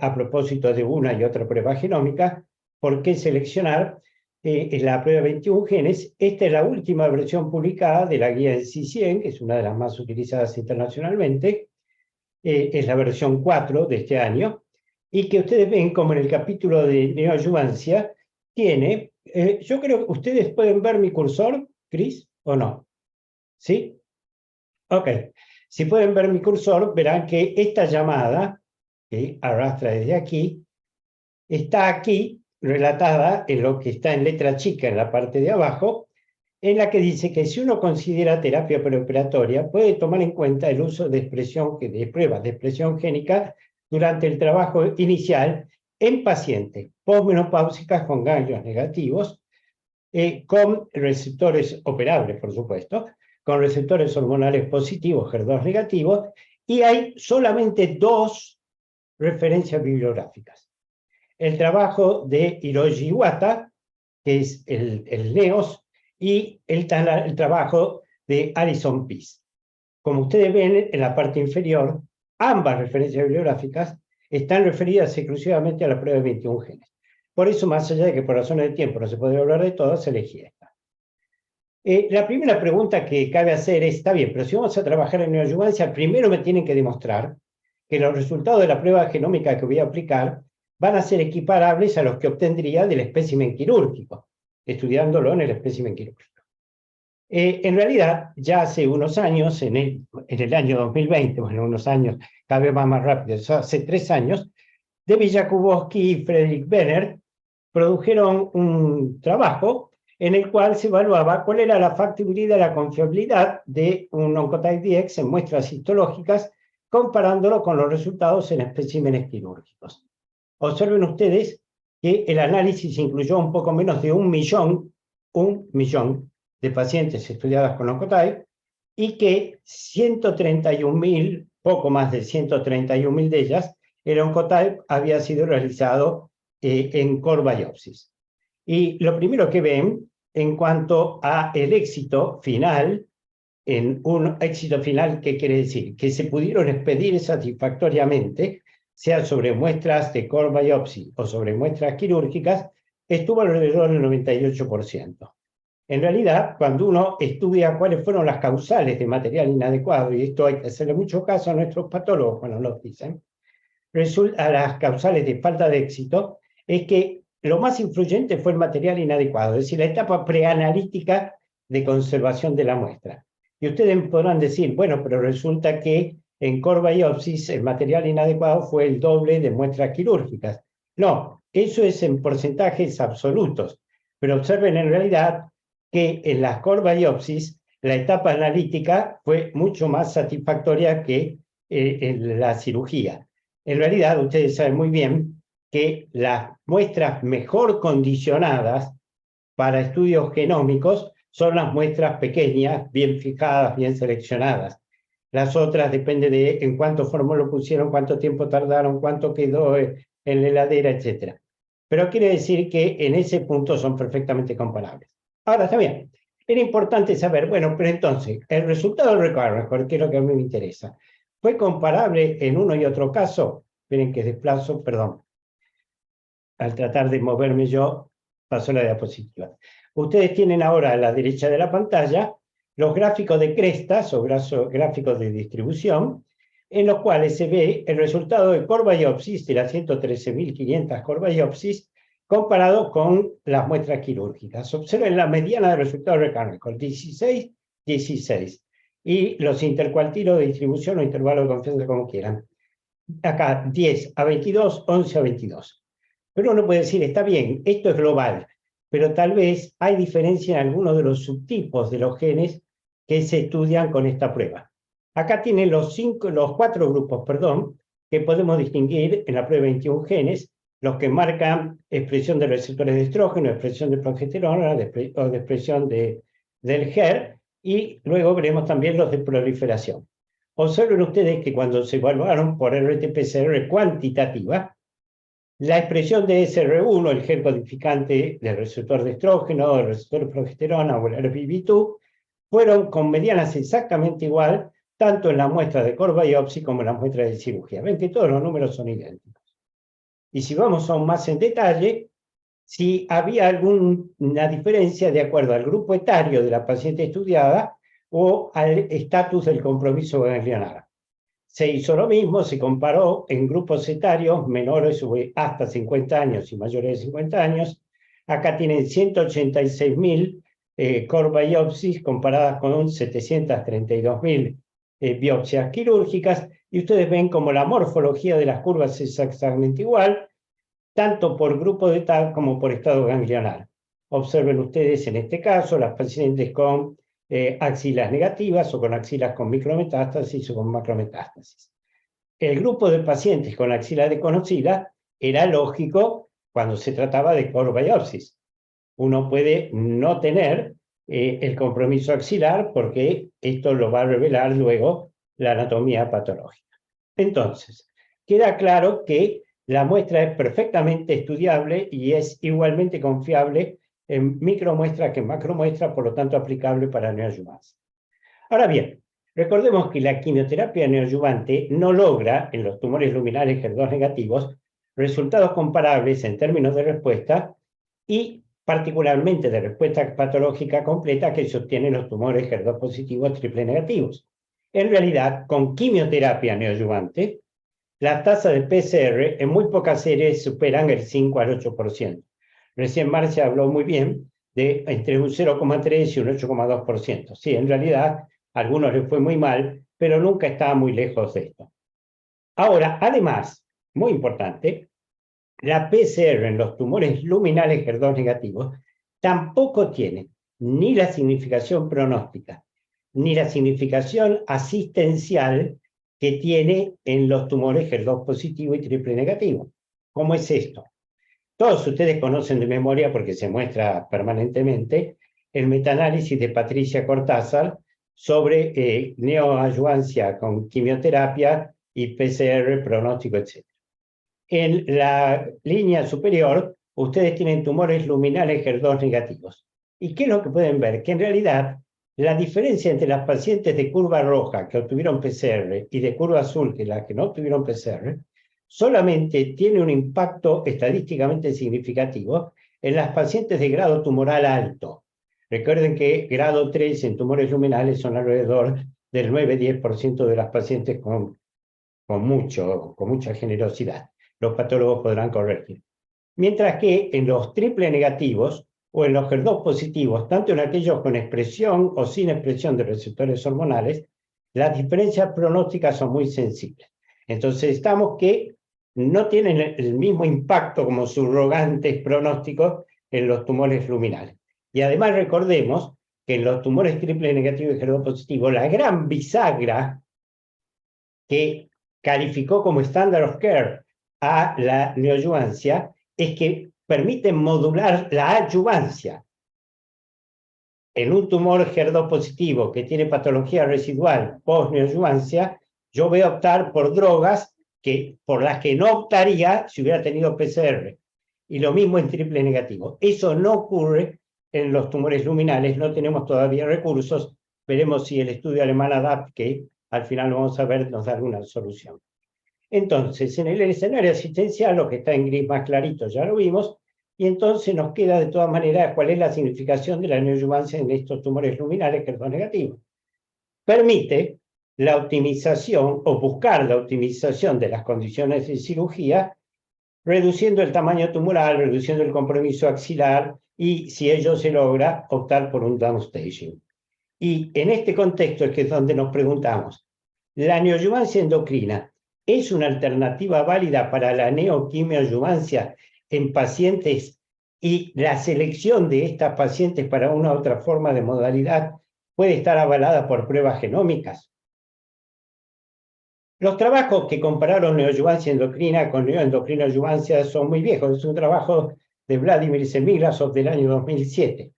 [SPEAKER 3] a propósito de una y otra prueba genómica, ¿por qué seleccionar la prueba de 21 genes? Esta es la última versión publicada de la guía NCCN, que es una de las más utilizadas internacionalmente, es la versión 4 de este año, y que ustedes ven como en el capítulo de neoadyuvancia tiene, yo creo que ustedes pueden ver mi cursor, Cris, ¿o no? ¿Sí? Ok. Si pueden ver mi cursor, verán que esta llamada, que arrastra desde aquí, está aquí relatada en lo que está en letra chica en la parte de abajo, en la que dice que si uno considera terapia preoperatoria, puede tomar en cuenta el uso de pruebas de expresión génica durante el trabajo inicial en pacientes posmenopáusicas con ganglios negativos, con receptores operables, por supuesto, con receptores hormonales positivos, HER2 negativos, y hay solamente dos referencias bibliográficas. El trabajo de Hiroshi Iwata, que es el NEOS, y el trabajo de Alison Pease. Como ustedes ven en la parte inferior, ambas referencias bibliográficas están referidas exclusivamente a la prueba de 21 genes. Por eso, más allá de que por razones de tiempo no se puede hablar de todas, elegí esta. La primera pregunta que cabe hacer es, está bien, pero si vamos a trabajar en neoadyuvancia, primero me tienen que demostrar que los resultados de la prueba genómica que voy a aplicar van a ser equiparables a los que obtendría del espécimen quirúrgico, estudiándolo en el espécimen quirúrgico. En realidad, ya hace unos años, en el año 2020, bueno, unos años, cada vez más rápido, hace 3 años, David Jakubowski y Frederick Benner produjeron un trabajo en el cual se evaluaba cuál era la factibilidad y la confiabilidad de un Oncotype DX en muestras histológicas, comparándolo con los resultados en especímenes quirúrgicos. Observen ustedes que el análisis incluyó un poco menos de 1 millón de pacientes estudiadas con Oncotype, y que 131.000, poco más de 131.000 de ellas, el Oncotype había sido realizado en core biopsies. Y lo primero que ven en cuanto a el éxito final, en un éxito final, ¿qué quiere decir? Que se pudieron expedir satisfactoriamente, sea sobre muestras de core biopsy o sobre muestras quirúrgicas, estuvo alrededor del 98%. En realidad, cuando uno estudia cuáles fueron las causales de material inadecuado, y esto hay que hacerle mucho caso a nuestros patólogos cuando nos dicen, resulta, a las causales de falta de éxito, es que lo más influyente fue el material inadecuado, es decir, la etapa preanalítica de conservación de la muestra. Y ustedes podrán decir, bueno, pero resulta que en core biopsies el material inadecuado fue el doble de muestras quirúrgicas. No, eso es en porcentajes absolutos, pero observen en realidad que en las core biopsies la etapa analítica fue mucho más satisfactoria que en la cirugía. En realidad, ustedes saben muy bien que las muestras mejor condicionadas para estudios genómicos son las muestras pequeñas, bien fijadas, bien seleccionadas. Las otras depende de en cuánto fórmula lo pusieron, cuánto tiempo tardaron, cuánto quedó en la heladera, etc. Pero quiere decir que en ese punto son perfectamente comparables. Ahora, está bien. Era importante saber, bueno, pero entonces, el resultado del Recurrent, que es lo que a mí me interesa, ¿fue comparable en uno y otro caso? Esperen que desplazo, perdón. Al tratar de moverme yo, pasó la diapositiva. Ustedes tienen ahora a la derecha de la pantalla los gráficos de crestas o gráficos de distribución, en los cuales se ve el resultado de core biopsies, de las 113.500 core biopsies, comparado con las muestras quirúrgicas. Observen la mediana de resultados recurrentes, 16, 16. Y los intercuartilos de distribución o intervalos de confianza, como quieran. Acá, 10 a 22, 11 a 22. Pero uno puede decir, está bien, esto es global, pero tal vez hay diferencia en algunos de los subtipos de los genes que se estudian con esta prueba. Acá tienen los 4 grupos, que podemos distinguir en la prueba de 21 genes, los que marcan expresión de receptores de estrógeno, expresión de progesterona o de expresión del HER, y luego veremos también los de proliferación. Observen ustedes que cuando se evaluaron por RT-PCR cuantitativa, la expresión de SR1, el gen codificante del receptor de estrógeno, del receptor de progesterona o el RBB2, fueron con medianas exactamente igual, tanto en la muestra de core biopsy como en la muestra de cirugía. Ven que todos los números son idénticos. Y si vamos aún más en detalle, si había alguna diferencia de acuerdo al grupo etario de la paciente estudiada o al estatus del compromiso ganglionar. Se hizo lo mismo, se comparó en grupos etarios menores hasta 50 años y mayores de 50 años. Acá tienen 186.000 core biopsies comparadas con 732.000 biopsias quirúrgicas, y ustedes ven como la morfología de las curvas es exactamente igual, tanto por grupo de edad como por estado ganglionar. Observen ustedes en este caso las pacientes con axilas negativas o con axilas con micrometástasis o con macrometástasis. El grupo de pacientes con axila desconocida era lógico cuando se trataba de core biopsies. Uno puede no tener el compromiso axilar porque esto lo va a revelar luego la anatomía patológica. Entonces, queda claro que la muestra es perfectamente estudiable y es igualmente confiable en micromuestra que en macromuestra, por lo tanto aplicable para neoadyuvancia. Ahora bien, recordemos que la quimioterapia neoadyuvante no logra en los tumores luminales HER2 negativos resultados comparables en términos de respuesta y particularmente de respuesta patológica completa que se obtienen los tumores HER2 positivos triple negativos. En realidad, con quimioterapia neoadyuvante, la tasa de PCR en muy pocas series superan el 5 al 8%. Recién Marcia habló muy bien de entre un 0,3 y un 8,2%. Sí, en realidad a algunos les fue muy mal, pero nunca estaba muy lejos de esto. Ahora, además, muy importante, la PCR en los tumores luminales HER2 negativos tampoco tiene ni la significación pronóstica, ni la significación asistencial que tiene en los tumores HER2 positivo y triple negativo. ¿Cómo es esto? Todos ustedes conocen de memoria, porque se muestra permanentemente, el metaanálisis de Patricia Cortázar sobre neoadyuvancia con quimioterapia y PCR, pronóstico, etc. en la línea superior, ustedes tienen tumores luminales HER2 negativos. ¿Y qué es lo que pueden ver? Que en realidad la diferencia entre las pacientes de curva roja que obtuvieron PCR y de curva azul que las que no obtuvieron PCR, solamente tiene un impacto estadísticamente significativo en las pacientes de grado tumoral alto. Recuerden que grado 3 en tumores luminales son alrededor del 9-10% de las pacientes con mucha generosidad. Los patólogos podrán corregir. Mientras que en los triple negativos o en los HER2 positivos, tanto en aquellos con expresión o sin expresión de receptores hormonales, las diferencias pronósticas son muy sensibles. Entonces estamos que no tienen el mismo impacto como subrogantes pronósticos en los tumores luminales. Y además recordemos que en los tumores triple negativos y HER2 positivos, la gran bisagra que calificó como standard of care a la neoadyuvancia es que permiten modular la adyuvancia. En un tumor HER2 positivo que tiene patología residual post-neoadyuvancia, yo voy a optar por drogas por las que no optaría si hubiera tenido PCR. Y lo mismo en triple negativo. Eso no ocurre en los tumores luminales, no tenemos todavía recursos. Veremos si el estudio alemán ADAPT, que al final lo vamos a ver, nos da alguna solución. Entonces, en el escenario asistencial, lo que está en gris más clarito ya lo vimos, y entonces nos queda de todas maneras cuál es la significación de la neoadyuvancia en estos tumores luminales HER2 negativos. Permite la optimización o buscar la optimización de las condiciones de cirugía, reduciendo el tamaño tumoral, reduciendo el compromiso axilar y, si ello se logra, optar por un downstaging. Y en este contexto es que es donde nos preguntamos, ¿la neoadyuvancia endocrina es una alternativa válida para la neoquimioadyuvancia en pacientes y la selección de estas pacientes para una u otra forma de modalidad puede estar avalada por pruebas genómicas? Los trabajos que compararon neoadyuvancia endocrina con neoendocrinoadyuvancia son muy viejos. Es un trabajo de Vladimir Semilazov del año 2007,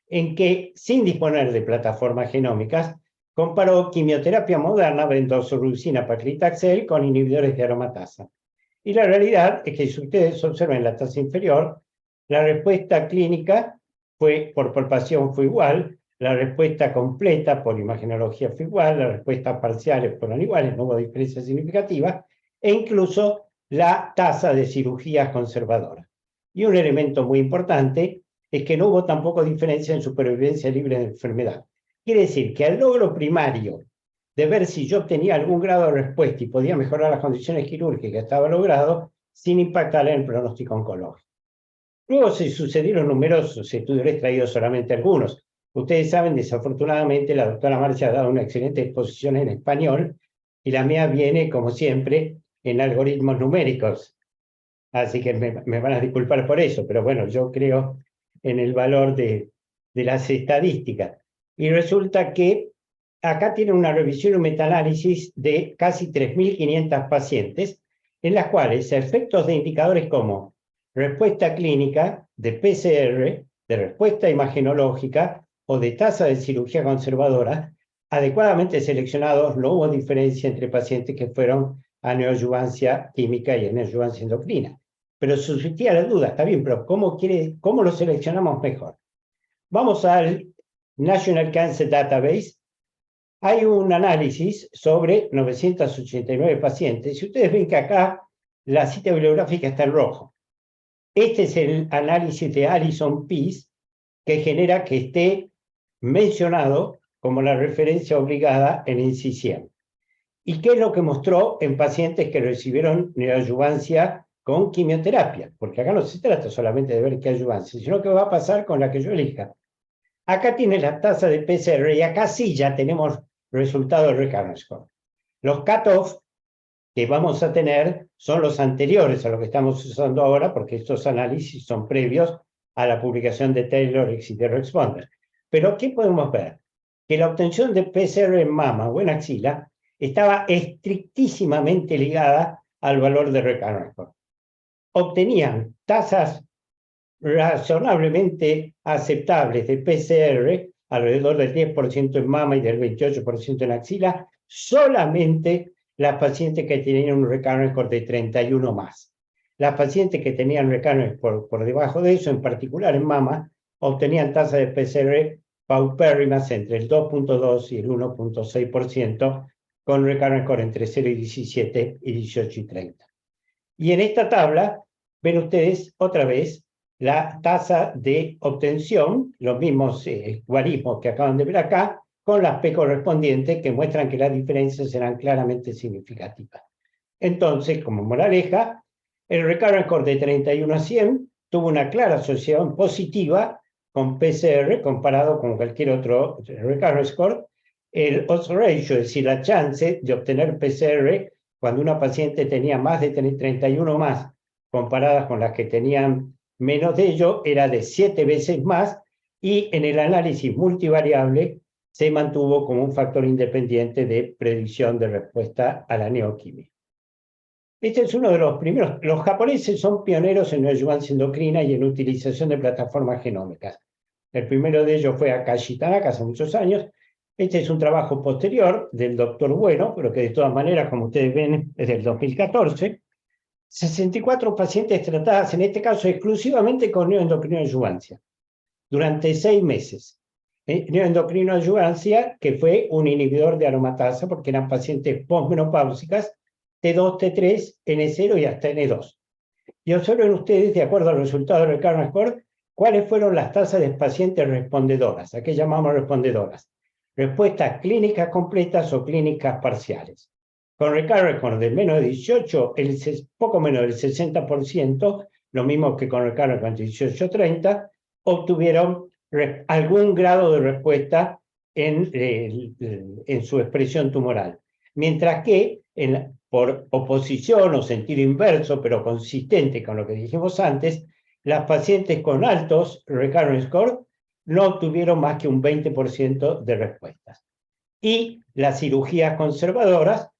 [SPEAKER 3] en que, sin disponer de plataformas genómicas, comparó quimioterapia moderna, benzorucina paclitaxel, con inhibidores de aromatasa. Y la realidad es que si ustedes observan la tasa inferior, la respuesta clínica por palpación fue igual, la respuesta completa por imagenología fue igual, las respuestas parciales fueron iguales, no hubo diferencia significativa, e incluso la tasa de cirugías conservadoras. Y un elemento muy importante es que no hubo tampoco diferencia en supervivencia libre de enfermedad. Quiere decir que al logro primario de ver si yo obtenía algún grado de respuesta y podía mejorar las condiciones quirúrgicas, estaba logrado sin impactar en el pronóstico oncológico. Luego se sucedieron numerosos estudios, he traído solamente algunos. Ustedes saben, desafortunadamente, la doctora Marcia ha dado una excelente exposición en español y la mía viene, como siempre, en algoritmos numéricos. Así que me van a disculpar por eso, pero bueno, yo creo en el valor de las estadísticas. Y resulta que acá tienen una revisión y un metaanálisis de casi 3.500 pacientes, en las cuales efectos de indicadores como respuesta clínica, de PCR, de respuesta imagenológica o de tasa de cirugía conservadora, adecuadamente seleccionados, no hubo diferencia entre pacientes que fueron a neoadyuvancia química y a neoadyuvancia endocrina. Pero suscitía la duda, está bien, pero ¿cómo lo seleccionamos mejor? Vamos al National Cancer Database. Hay un análisis sobre 989 pacientes. Y ustedes ven que acá la cita bibliográfica está en rojo. Este es el análisis de Allison Peace, que genera que esté mencionado como la referencia obligada en NCCN. ¿Y qué es lo que mostró en pacientes que recibieron neoadyuvancia con quimioterapia? Porque acá no se trata solamente de ver qué adyuvancia, sino qué va a pasar con la que yo elija. Acá tiene la tasa de PCR y acá sí ya tenemos resultados de recurrence score. Los cutoff que vamos a tener son los anteriores a lo que estamos usando ahora, porque estos análisis son previos a la publicación de Taylor y de Responder. Pero ¿qué podemos ver? Que la obtención de PCR en mama o en axila estaba estrictísimamente ligada al valor de recurrence score. Obtenían tasas razonablemente aceptables de PCR, alrededor del 10% en mama y del 28% en axila, solamente las pacientes que tenían un recurrence score de 31 más. Las pacientes que tenían recurrence por debajo de eso, en particular en mama, obtenían tasas de PCR paupérrimas entre el 2.2 y el 1.6%, con recurrence score entre 0 y 17 y 18 y 30. Y en esta tabla ven ustedes otra vez la tasa de obtención, los mismos guarismos que acaban de ver acá, con las P correspondientes que muestran que las diferencias serán claramente significativas. Entonces, como moraleja, el recurrence score de 31 a 100 tuvo una clara asociación positiva con PCR comparado con cualquier otro recurrence score. El odds ratio, es decir, la chance de obtener PCR cuando una paciente tenía más de 31 más, comparadas con las que tenían menos de ello, era de 7 veces más, y en el análisis multivariable se mantuvo como un factor independiente de predicción de respuesta a la neoquimia. Este es uno de los primeros. Los japoneses son pioneros en neoadjuvancia endocrina y en utilización de plataformas genómicas. El primero de ellos fue Akashi Tanaka hace muchos años. Este es un trabajo posterior del doctor Bueno, pero que de todas maneras, como ustedes ven, es del 2014. 64 pacientes tratadas, en este caso exclusivamente con neoendocrinoadjuvancia, durante 6 meses. Neoendocrinoadjuvancia, que fue un inhibidor de aromatasa, porque eran pacientes postmenopáusicas, T2, T3, N0 y hasta N2. Y observen ustedes, de acuerdo al resultado del recurrence score, cuáles fueron las tasas de pacientes respondedoras, a qué llamamos respondedoras. Respuestas clínicas completas o clínicas parciales. Con recurrence score de menos de 18, poco menos del 60%, lo mismo que con recurrence score de 18-30, obtuvieron algún grado de respuesta en su expresión tumoral. Mientras que por oposición o sentido inverso, pero consistente con lo que dijimos antes, las pacientes con altos recurrence score no obtuvieron más que un 20% de respuestas. Y las cirugías conservadoras,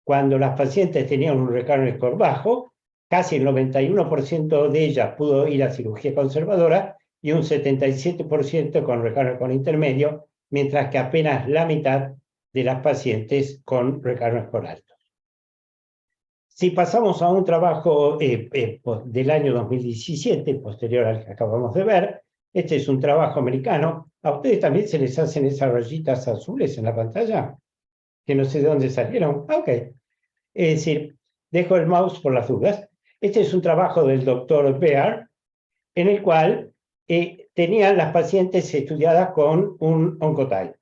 [SPEAKER 3] cuando las pacientes tenían un recurrence score bajo, casi el 91% de ellas pudo ir a cirugía conservadora y un 77% con recurrence score intermedio, mientras que apenas la mitad de las pacientes con recurrence score alto. Si pasamos a un trabajo del año 2017, posterior al que acabamos de ver, este es un trabajo americano. ¿A ustedes también se les hacen esas rayitas azules en la pantalla? Que no sé de dónde salieron. Ok. Es decir, dejo el mouse por las dudas. Este es un trabajo del doctor Bear, en el cual tenían las pacientes estudiadas con un Oncotype.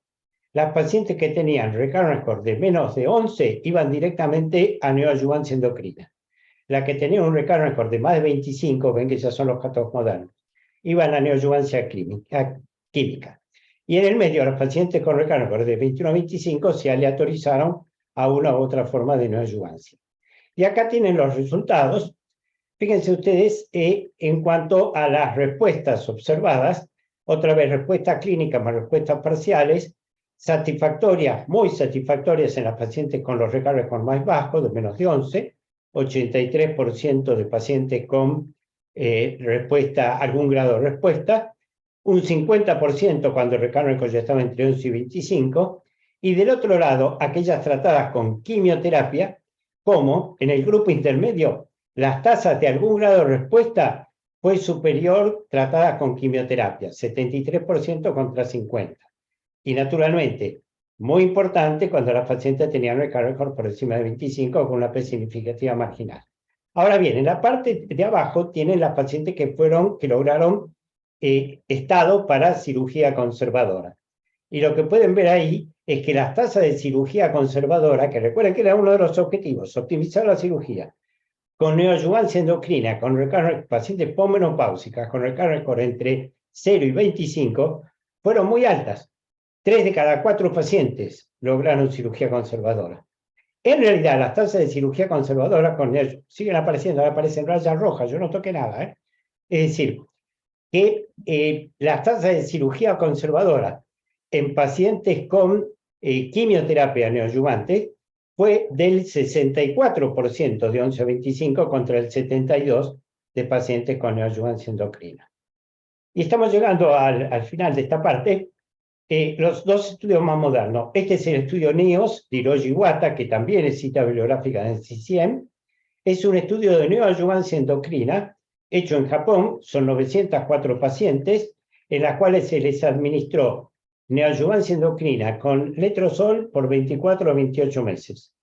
[SPEAKER 3] Las pacientes que tenían recurrence score de menos de 11 iban directamente a neoadjuvancia endocrina. Las que tenían un recurrence score de más de 25, ven que ya son los casos modernos, iban a neoadjuvancia química. Y en el medio, los pacientes con recurrence score de 21 a 25 se aleatorizaron a una u otra forma de neoadjuvancia. Y acá tienen los resultados. Fíjense ustedes en cuanto a las respuestas observadas, otra vez respuestas clínicas más respuestas parciales, satisfactorias, muy satisfactorias en las pacientes con los recurrence score más bajos, de menos de 11, 83% de pacientes con respuesta, algún grado de respuesta, un 50% cuando el recurrence score ya estaba entre 11 y 25, y del otro lado, aquellas tratadas con quimioterapia, como en el grupo intermedio, las tasas de algún grado de respuesta fue superior tratadas con quimioterapia, 73% contra 50%. Y naturalmente, muy importante cuando las pacientes tenían recurrence score por encima de 25 con una P significativa marginal. Ahora bien, en la parte de abajo tienen las pacientes que lograron estado para cirugía conservadora. Y lo que pueden ver ahí es que las tasas de cirugía conservadora, que recuerden que era uno de los objetivos, optimizar la cirugía, con neoadjuvancia endocrina, con pacientes postmenopáusicas, con recurrence score entre 0 y 25, fueron muy altas. 3 de cada 4 pacientes lograron cirugía conservadora. En realidad, las tasas de cirugía conservadora siguen apareciendo, ahora aparecen rayas rojas, yo no toqué nada. Es decir, que las tasas de cirugía conservadora en pacientes con quimioterapia neoadjuvante fue del 64% de 11 a 25 contra el 72% de pacientes con neoadjuvancia endocrina. Y estamos llegando al final de esta parte. Los dos estudios más modernos. Este es el estudio NEOS de Hiroji Iwata, que también es cita bibliográfica de NCCN, Es un estudio de neoadyuvancia endocrina hecho en Japón. Son 904 pacientes en las cuales se les administró neoadyuvancia endocrina con letrozol por 24 a 28 meses.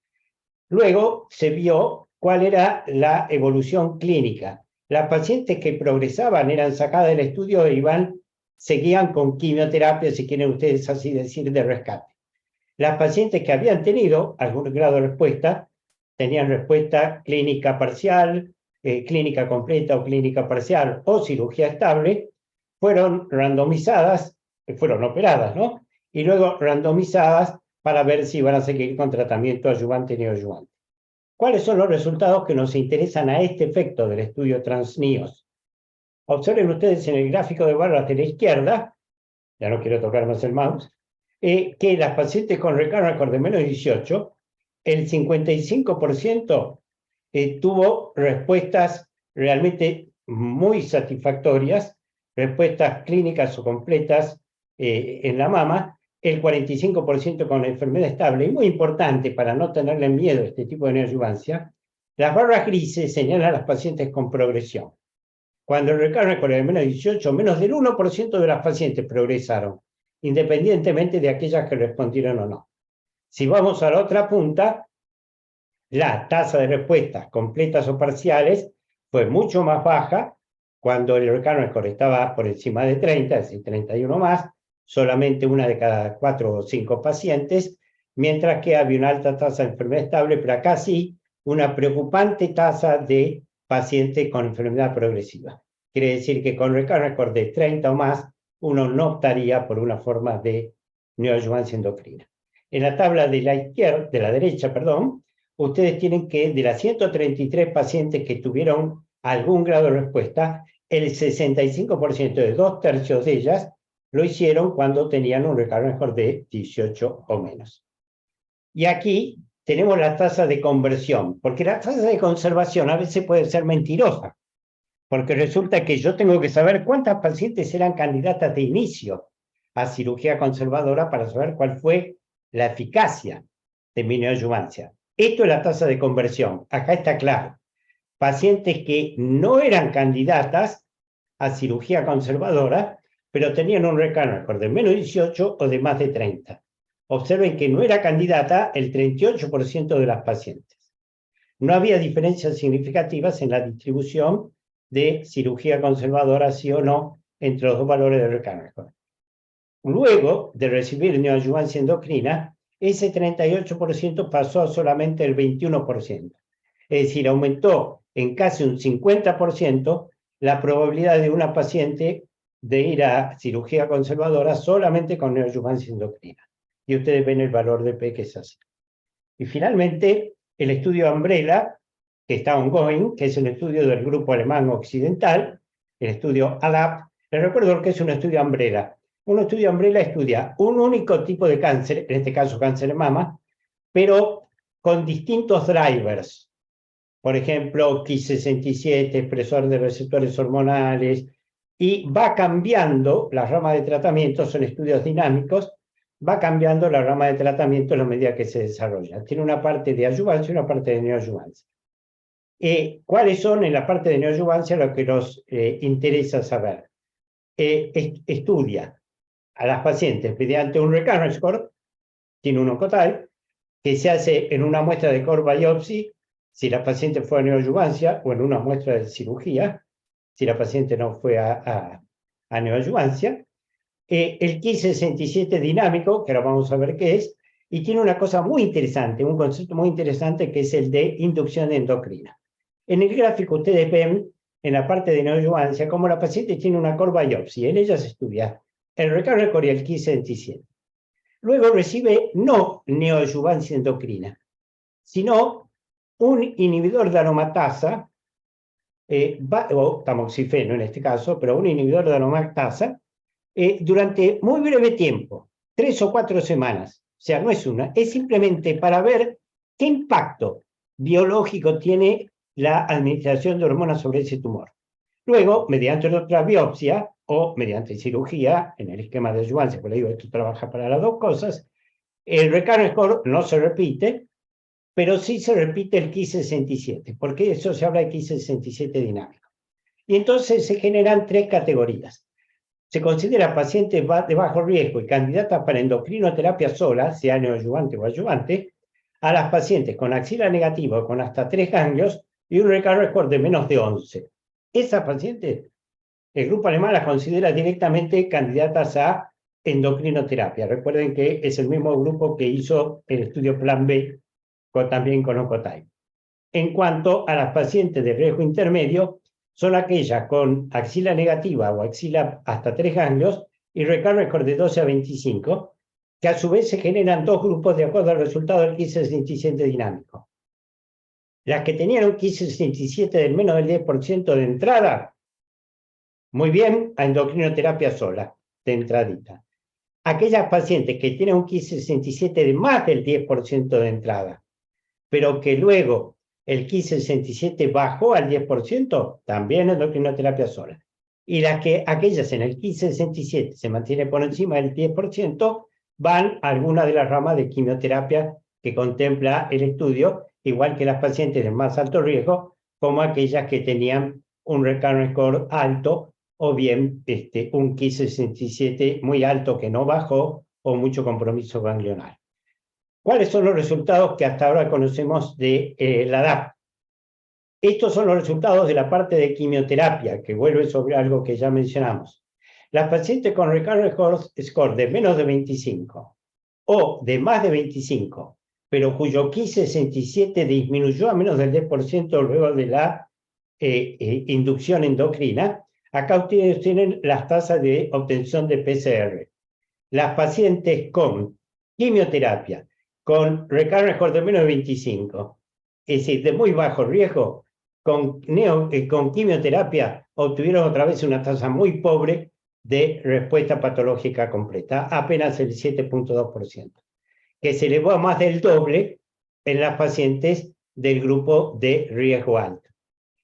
[SPEAKER 3] Luego se vio cuál era la evolución clínica. Las pacientes que progresaban eran sacadas del estudio e seguían con quimioterapia, si quieren ustedes así decir, de rescate. Las pacientes que habían tenido algún grado de respuesta, tenían respuesta clínica parcial, clínica completa o clínica parcial o cirugía estable, fueron randomizadas, fueron operadas, ¿no? Y luego randomizadas para ver si iban a seguir con tratamiento adyuvante y neoadyuvante. ¿Cuáles son los resultados que nos interesan a este efecto del estudio TransNIOS? Observen ustedes en el gráfico de barras de la izquierda, ya no quiero tocar más el mouse, que las pacientes con recurrent record de menos 18, el 55% tuvo respuestas realmente muy satisfactorias, respuestas clínicas o completas en la mama, el 45% con la enfermedad estable. Y muy importante, para no tenerle miedo a este tipo de neoadyuvancia, las barras grises señalan a las pacientes con progresión. Cuando el recurrent record de menos 18, menos del 1% de las pacientes progresaron, independientemente de aquellas que respondieron o no. Si vamos a la otra punta, la tasa de respuestas completas o parciales fue mucho más baja cuando el recurrent record estaba por encima de 30, es decir, 31 más, solamente una de cada 4 o 5 pacientes, mientras que había una alta tasa de enfermedad estable, pero acá sí una preocupante tasa de pacientes con enfermedad progresiva. Quiere decir que con recurrent record de 30 o más, uno no optaría por una forma de neoadyuvancia endocrina. En la tabla de la izquierda, de la derecha, perdón, ustedes tienen que de las 133 pacientes que tuvieron algún grado de respuesta, el 65% de 2/3 de ellas lo hicieron cuando tenían un recurrent record de 18 o menos. Y aquí tenemos la tasa de conversión, porque la tasa de conservación a veces puede ser mentirosa, porque resulta que yo tengo que saber cuántas pacientes eran candidatas de inicio a cirugía conservadora para saber cuál fue la eficacia de mi neoadyuvancia. Esto es la tasa de conversión. Acá está claro. Pacientes que no eran candidatas a cirugía conservadora, pero tenían un recurrent record de menos 18 o de más de 30. Observen que no era candidata el 38% de las pacientes. No había diferencias significativas en la distribución de cirugía conservadora, sí o no, entre los dos valores de recurrent record. Luego de recibir neoadyuvancia endocrina, ese 38% pasó a solamente el 21%. Es decir, aumentó en casi un 50% la probabilidad de una paciente de ir a cirugía conservadora solamente con neoadyuvancia endocrina. Y ustedes ven el valor de P que es así. Y finalmente, el estudio Umbrella, que está ongoing, que es el estudio del grupo alemán occidental, el estudio ALAP. Les recuerdo que es un estudio Umbrella. Un estudio Umbrella estudia un único tipo de cáncer, en este caso cáncer de mama, pero con distintos drivers. Por ejemplo, Ki67, expresor de receptores hormonales, y va cambiando la rama de tratamiento, son estudios dinámicos, va cambiando la rama de tratamiento a la medida que se desarrolla. Tiene una parte de adyuvancia y una parte de neoadyuvancia. ¿Cuáles son en la parte de neoadyuvancia lo que nos interesa saber? Estudia a las pacientes mediante un recurrent score, tiene un oncotype, que se hace en una muestra de core biopsy, si la paciente fue a neoadyuvancia, o en una muestra de cirugía, si la paciente no fue a neoadyuvancia. El Ki67 dinámico, que ahora vamos a ver qué es, y tiene una cosa muy interesante, un concepto muy interesante que es el de inducción endocrina. En el gráfico ustedes ven, en la parte de neoadyuvancia, como la paciente tiene una core biopsy. En ella se estudia el recurrent record y el Ki67. Luego recibe no neoadyuvancia endocrina, sino un inhibidor de aromatasa, o tamoxifeno en este caso, pero un inhibidor de aromatasa, durante muy breve tiempo, 3 o 4 semanas. O sea, no es una, es simplemente para ver qué impacto biológico tiene la administración de hormonas sobre ese tumor. Luego, mediante otra biopsia o mediante cirugía, en el esquema de adyuvancia, por digo, esto trabaja para las dos cosas, el recurrent score no se repite, pero sí se repite el Ki-67, porque eso se habla de Ki-67 dinámico. Y entonces se generan tres categorías. Se considera pacientes de bajo riesgo y candidatas para endocrinoterapia sola, sea neoadyuvante o adyuvante, a las pacientes con axila negativa o con hasta 3 ganglios y un recurrent score de menos de 11. Esas pacientes, el grupo alemán las considera directamente candidatas a endocrinoterapia. Recuerden que es el mismo grupo que hizo el estudio Plan B, también con Oncotype. En cuanto a las pacientes de riesgo intermedio, son aquellas con axila negativa o axila hasta 3 ganglios y recurrent score de 12 a 25, que a su vez se generan dos grupos de acuerdo al resultado del Ki-67 dinámico. Las que tenían un Ki-67 del menos del 10% de entrada, muy bien, a endocrinoterapia sola, de entradita. Aquellas pacientes que tienen un Ki-67 de más del 10% de entrada, pero que luego el Ki-67 bajó al 10%, también endocrinoterapia sola. Y aquellas en el Ki-67 se mantiene por encima del 10%, van a alguna de las ramas de quimioterapia que contempla el estudio, igual que las pacientes de más alto riesgo, como aquellas que tenían un recurrent score alto o bien un Ki-67 muy alto que no bajó o mucho compromiso ganglional. ¿Cuáles son los resultados que hasta ahora conocemos de la DAP? Estos son los resultados de la parte de quimioterapia, que vuelve sobre algo que ya mencionamos. Las pacientes con recurrent score de menos de 25 o de más de 25, pero cuyo Ki-67 disminuyó a menos del 10% luego de la inducción endocrina, acá ustedes tienen las tasas de obtención de PCR. Las pacientes con quimioterapia, con recurrent score de menos de 25, es decir, de muy bajo riesgo, con quimioterapia obtuvieron otra vez una tasa muy pobre de respuesta patológica completa, apenas el 7.2%, que se elevó a más del doble en las pacientes del grupo de riesgo alto.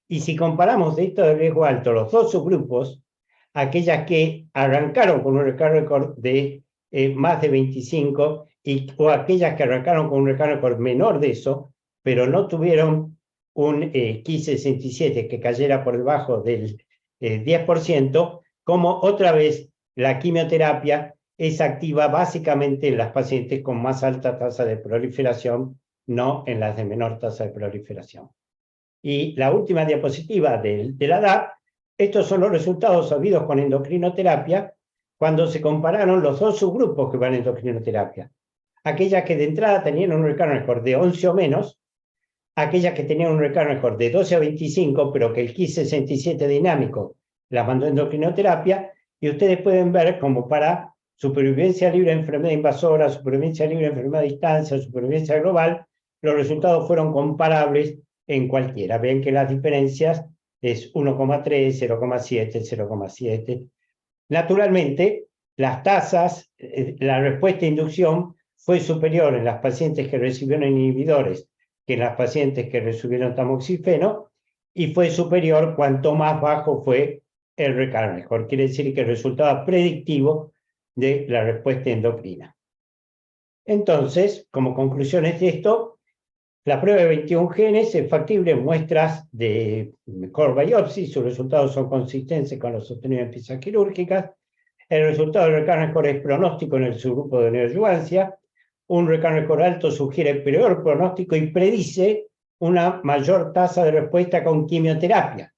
[SPEAKER 3] Y si comparamos de esto de riesgo alto los dos subgrupos, aquellas que arrancaron con un recurrent score de más de 25 o aquellas que arrancaron con un recurrent score menor de eso, pero no tuvieron un Ki-67 que cayera por debajo del 10%, como otra vez la quimioterapia es activa básicamente en las pacientes con más alta tasa de proliferación, no en las de menor tasa de proliferación. Y la última diapositiva de la DAP, estos son los resultados sabidos con endocrinoterapia cuando se compararon los dos subgrupos que van a endocrinoterapia. Aquellas que de entrada tenían un recurrent score de 11 o menos, aquellas que tenían un recurrent score de 12 a 25, pero que el Ki-67 dinámico las mandó a endocrinoterapia, y ustedes pueden ver como para supervivencia libre de enfermedad invasora, supervivencia libre de enfermedad a distancia, supervivencia global, los resultados fueron comparables en cualquiera. Ven que las diferencias es 1,3, 0,7, 0,7. Naturalmente, las tasas, la respuesta a inducción fue superior en las pacientes que recibieron inhibidores que en las pacientes que recibieron tamoxifeno, y fue superior cuanto más bajo fue el recurrent score. Quiere decir que resultaba predictivo de la respuesta endocrina. Entonces, como conclusiones de esto, la prueba de 21 genes es factible en muestras de core biopsy, sus resultados son consistentes con los obtenidos en piezas quirúrgicas. El resultado del recurrent score es pronóstico en el subgrupo de neoadyuvancia. Un recurrent score alto sugiere peor pronóstico y predice una mayor tasa de respuesta con quimioterapia.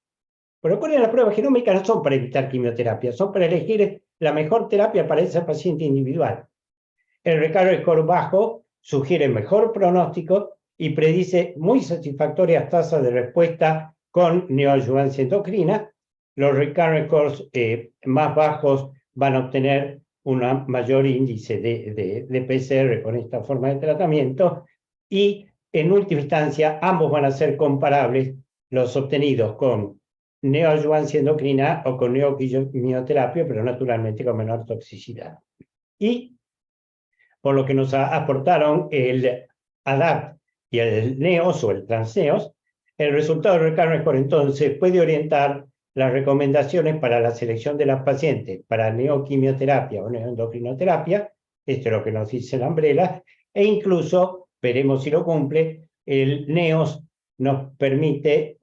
[SPEAKER 3] Pero recuerden, las pruebas genómicas no son para evitar quimioterapia, son para elegir la mejor terapia para ese paciente individual. El recurrent score bajo sugiere mejor pronóstico y predice muy satisfactorias tasas de respuesta con neoadyuvancia endocrina. Los recurrent scores más bajos van a obtener un mayor índice de PCR con esta forma de tratamiento, y en última instancia ambos van a ser comparables, los obtenidos con neoadyuvancia endocrina o con neoquimioterapia, pero naturalmente con menor toxicidad. Y por lo que nos aportaron el ADAPT y el NEOS o el TransNEOS, el resultado del recurrent score entonces puede orientar las recomendaciones para la selección de las pacientes para neoquimioterapia o neoendocrinoterapia, esto es lo que nos dice la Umbrella, e incluso, veremos si lo cumple, el NEOS nos promete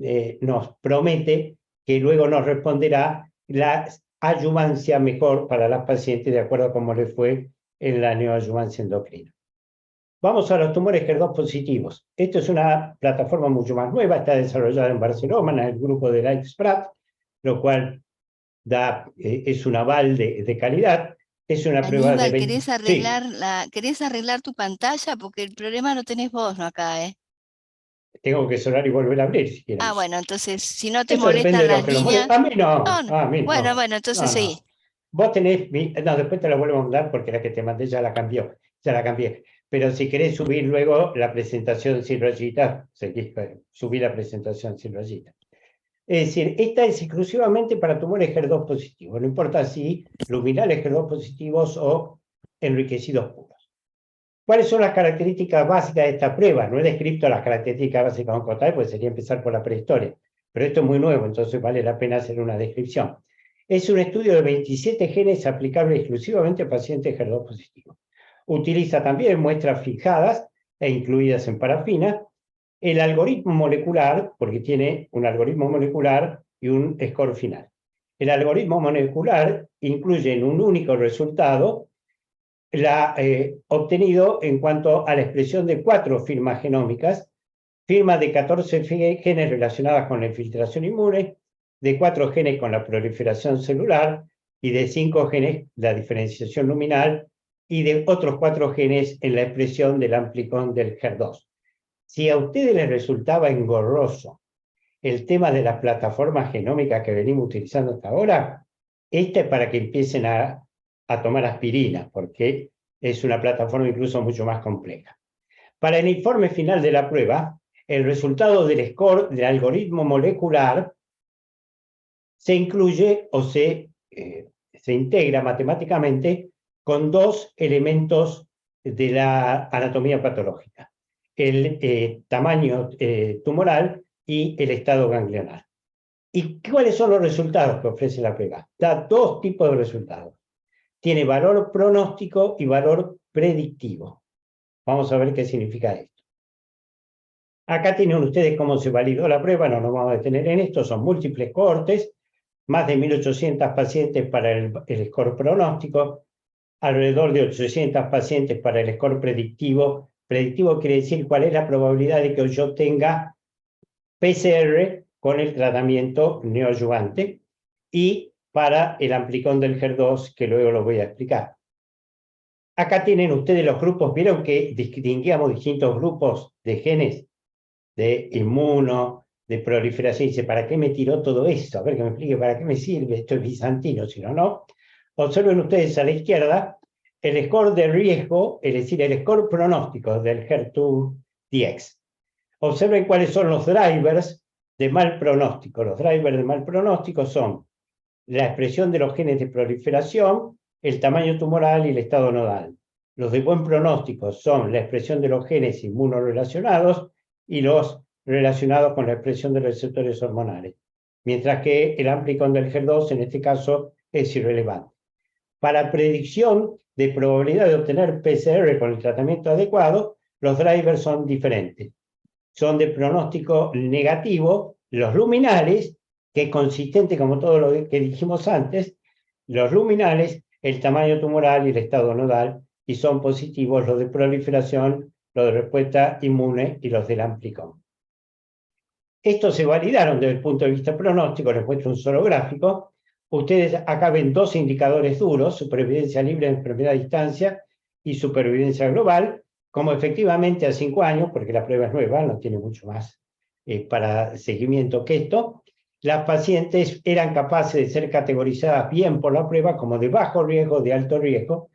[SPEAKER 3] que luego nos responderá la adyuvancia mejor para las pacientes de acuerdo a cómo le fue en la neoadyuvancia endocrina. Vamos a los tumores HER2 positivos. Esto es una plataforma mucho más nueva, está desarrollada en Barcelona, en el grupo de Lightsprat, lo cual es un aval de calidad. Es una prueba de
[SPEAKER 4] Aníbal,
[SPEAKER 3] 20...
[SPEAKER 4] ¿querés arreglar tu pantalla? Porque el problema lo tenés vos, ¿no? Acá, ¿eh?
[SPEAKER 3] Tengo que cerrar y volver a abrir, si quieren.
[SPEAKER 4] Ah, bueno, entonces, si no te
[SPEAKER 3] Eso depende
[SPEAKER 4] molestan
[SPEAKER 3] de lo
[SPEAKER 4] las
[SPEAKER 3] que lo
[SPEAKER 4] líneas...
[SPEAKER 3] moleste. A mí no,
[SPEAKER 4] No, no.
[SPEAKER 3] a mí
[SPEAKER 4] Bueno,
[SPEAKER 3] no.
[SPEAKER 4] bueno, entonces
[SPEAKER 3] No, no.
[SPEAKER 4] seguí.
[SPEAKER 3] Vos tenés... No, después te la vuelvo a mandar porque la que te mandé ya la cambió. Ya la cambié. Pero si querés subir luego la presentación sin rayita, subí la presentación sin rayita. Es decir, esta es exclusivamente para tumores HER2 positivos. No importa si luminales HER2 positivos o enriquecidos puros. ¿Cuáles son las características básicas de esta prueba? No he descrito las características básicas con Oncotype, pues sería empezar por la prehistoria. Pero esto es muy nuevo, entonces vale la pena hacer una descripción. Es un estudio de 27 genes aplicable exclusivamente a pacientes HER2 positivos. Utiliza también muestras fijadas e incluidas en parafina. El algoritmo molecular, porque tiene un algoritmo molecular y un score final. El algoritmo molecular incluye en un único resultado obtenido en cuanto a la expresión de 4 firmas genómicas, firmas de 14 genes relacionadas con la infiltración inmune, de 4 genes con la proliferación celular y de 5 genes la diferenciación luminal y de otros 4 genes en la expresión del amplicón del HER2. Si a ustedes les resultaba engorroso el tema de las plataformas genómicas que venimos utilizando hasta ahora, esta es para que empiecen a tomar aspirina, porque es una plataforma incluso mucho más compleja. Para el informe final de la prueba, el resultado del score del algoritmo molecular se incluye o se integra matemáticamente con 2 elementos de la anatomía patológica: el tamaño tumoral y el estado ganglionar. ¿Y cuáles son los resultados que ofrece la prueba? Da 2 tipos de resultados. Tiene valor pronóstico y valor predictivo. Vamos a ver qué significa esto. Acá tienen ustedes cómo se validó la prueba, no nos vamos a detener en esto, son múltiples cohortes, más de 1.800 pacientes para el score pronóstico, alrededor de 800 pacientes para el score predictivo. Predictivo quiere decir cuál es la probabilidad de que yo tenga PCR con el tratamiento neoadyuvante, y para el amplicón del HER2, que luego lo voy a explicar. Acá tienen ustedes los grupos, vieron que distinguíamos distintos grupos de genes, de inmuno, de proliferación. Dice, ¿para qué me tiró todo esto? A ver que me explique, ¿para qué me sirve? Esto es bizantino, si no, no. Observen ustedes a la izquierda el score de riesgo, es decir, el score pronóstico del HER2-DX. Observen cuáles son los drivers de mal pronóstico. Los drivers de mal pronóstico son la expresión de los genes de proliferación, el tamaño tumoral y el estado nodal. Los de buen pronóstico son la expresión de los genes inmunorelacionados y los relacionados con la expresión de los receptores hormonales, mientras que el amplicón del HER2 en este caso es irrelevante. Para predicción de probabilidad de obtener PCR con el tratamiento adecuado, los drivers son diferentes. Son de pronóstico negativo los luminales, que es consistente como todo lo que dijimos antes, los luminales, el tamaño tumoral y el estado nodal, y son positivos los de proliferación, los de respuesta inmune y los del amplicón. Estos se validaron desde el punto de vista pronóstico, les muestro un solo gráfico. Ustedes acá ven 2 indicadores duros: supervivencia libre de enfermedad a distancia y supervivencia global, como efectivamente a 5 años, porque la prueba es nueva, no tiene mucho más para seguimiento que esto, las pacientes eran capaces de ser categorizadas bien por la prueba como de bajo riesgo, de alto riesgo,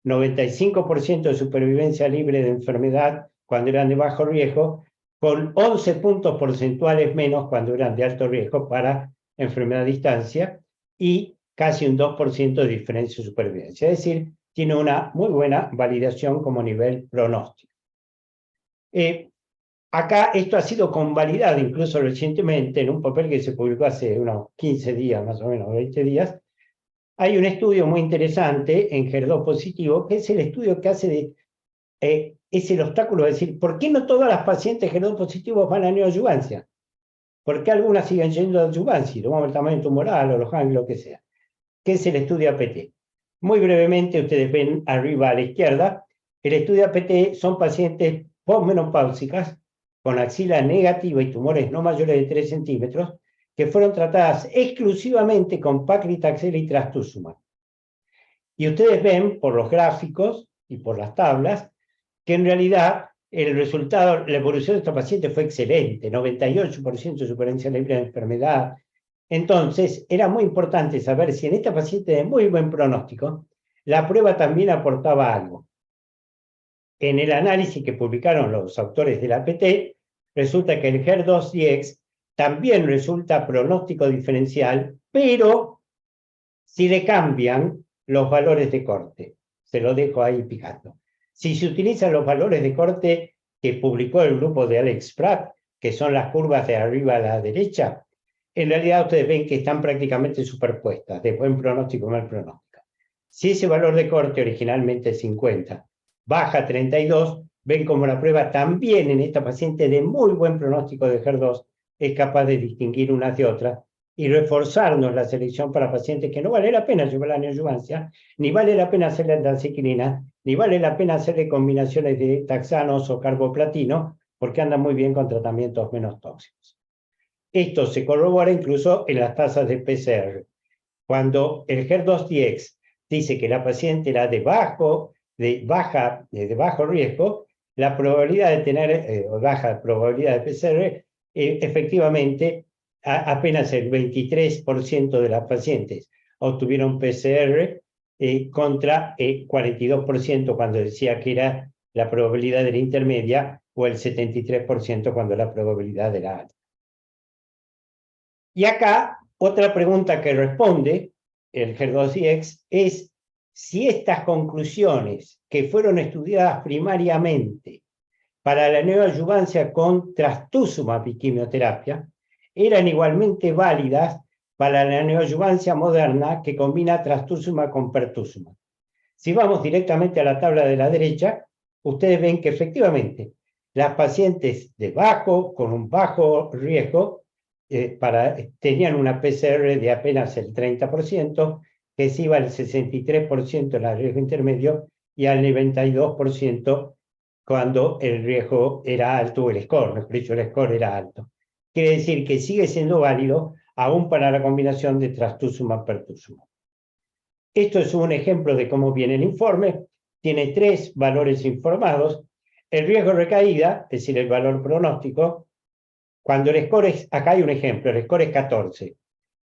[SPEAKER 3] 95% de supervivencia libre de enfermedad cuando eran de bajo riesgo, con 11 puntos porcentuales menos cuando eran de alto riesgo para enfermedad a distancia, y casi un 2% de diferencia de supervivencia. Es decir, tiene una muy buena validación como nivel pronóstico. Acá esto ha sido convalidado incluso recientemente en un papel que se publicó hace unos 15 días, más o menos 20 días. Hay un estudio muy interesante en HER2 positivo, que es el estudio que hace de es el obstáculo de decir, ¿por qué no todas las pacientes HER2 positivos van a neoadyuvancia? ¿Por qué algunas siguen yendo a adyuvancia? Tomamos el tamaño tumoral o los ganglios, lo que sea. ¿Qué es el estudio APT? Muy brevemente, ustedes ven arriba a la izquierda, el estudio APT son pacientes posmenopáusicas con axila negativa y tumores no mayores de 3 centímetros que fueron tratadas exclusivamente con paclitaxel y trastuzumab. Y ustedes ven por los gráficos y por las tablas que en realidad el resultado, la evolución de esta paciente fue excelente, 98% de supervivencia libre de enfermedad. Entonces, era muy importante saber si en esta paciente de muy buen pronóstico, la prueba también aportaba algo. En el análisis que publicaron los autores del APT, resulta que el HER2-Dx también resulta pronóstico diferencial, pero si le cambian los valores de corte. Se lo dejo ahí picando. Si se utilizan los valores de corte que publicó el grupo de Alex Pratt, que son las curvas de arriba a la derecha, en realidad ustedes ven que están prácticamente superpuestas, de buen pronóstico y mal pronóstico. Si ese valor de corte originalmente es 50, baja 32, ven como la prueba también en esta paciente de muy buen pronóstico de HER2 es capaz de distinguir unas de otras y reforzarnos la selección para pacientes que no vale la pena llevar la neoadyuvancia, ni vale la pena hacerle antraciclina, ni vale la pena hacerle combinaciones de taxanos o carboplatino, porque andan muy bien con tratamientos menos tóxicos. Esto se corrobora incluso en las tasas de PCR. Cuando el HER2-Dx dice que la paciente era de bajo riesgo, la probabilidad de tener baja probabilidad de PCR, efectivamente, apenas el 23% de las pacientes obtuvieron PCR contra 42% cuando decía que era la probabilidad de la intermedia o el 73% cuando la probabilidad era alta. Y acá, otra pregunta que responde el HER2-Dx es si estas conclusiones que fueron estudiadas primariamente para la neoadyuvancia con trastuzumab y quimioterapia eran igualmente válidas para la neoadyuvancia moderna que combina trastuzumab con pertuzumab. Si vamos directamente a la tabla de la derecha, ustedes ven que efectivamente las pacientes con un bajo riesgo tenían una PCR de apenas el 30%, que se iba al 63% en el riesgo intermedio y al 92% cuando el riesgo era alto, el score, mejor dicho, el score era alto. Quiere decir que sigue siendo válido aún para la combinación de trastuzumab-pertuzumab. Esto es un ejemplo de cómo viene el informe. Tiene 3 valores informados. El riesgo de recaída, es decir, el valor pronóstico, cuando el score es, acá hay un ejemplo, el score es 14.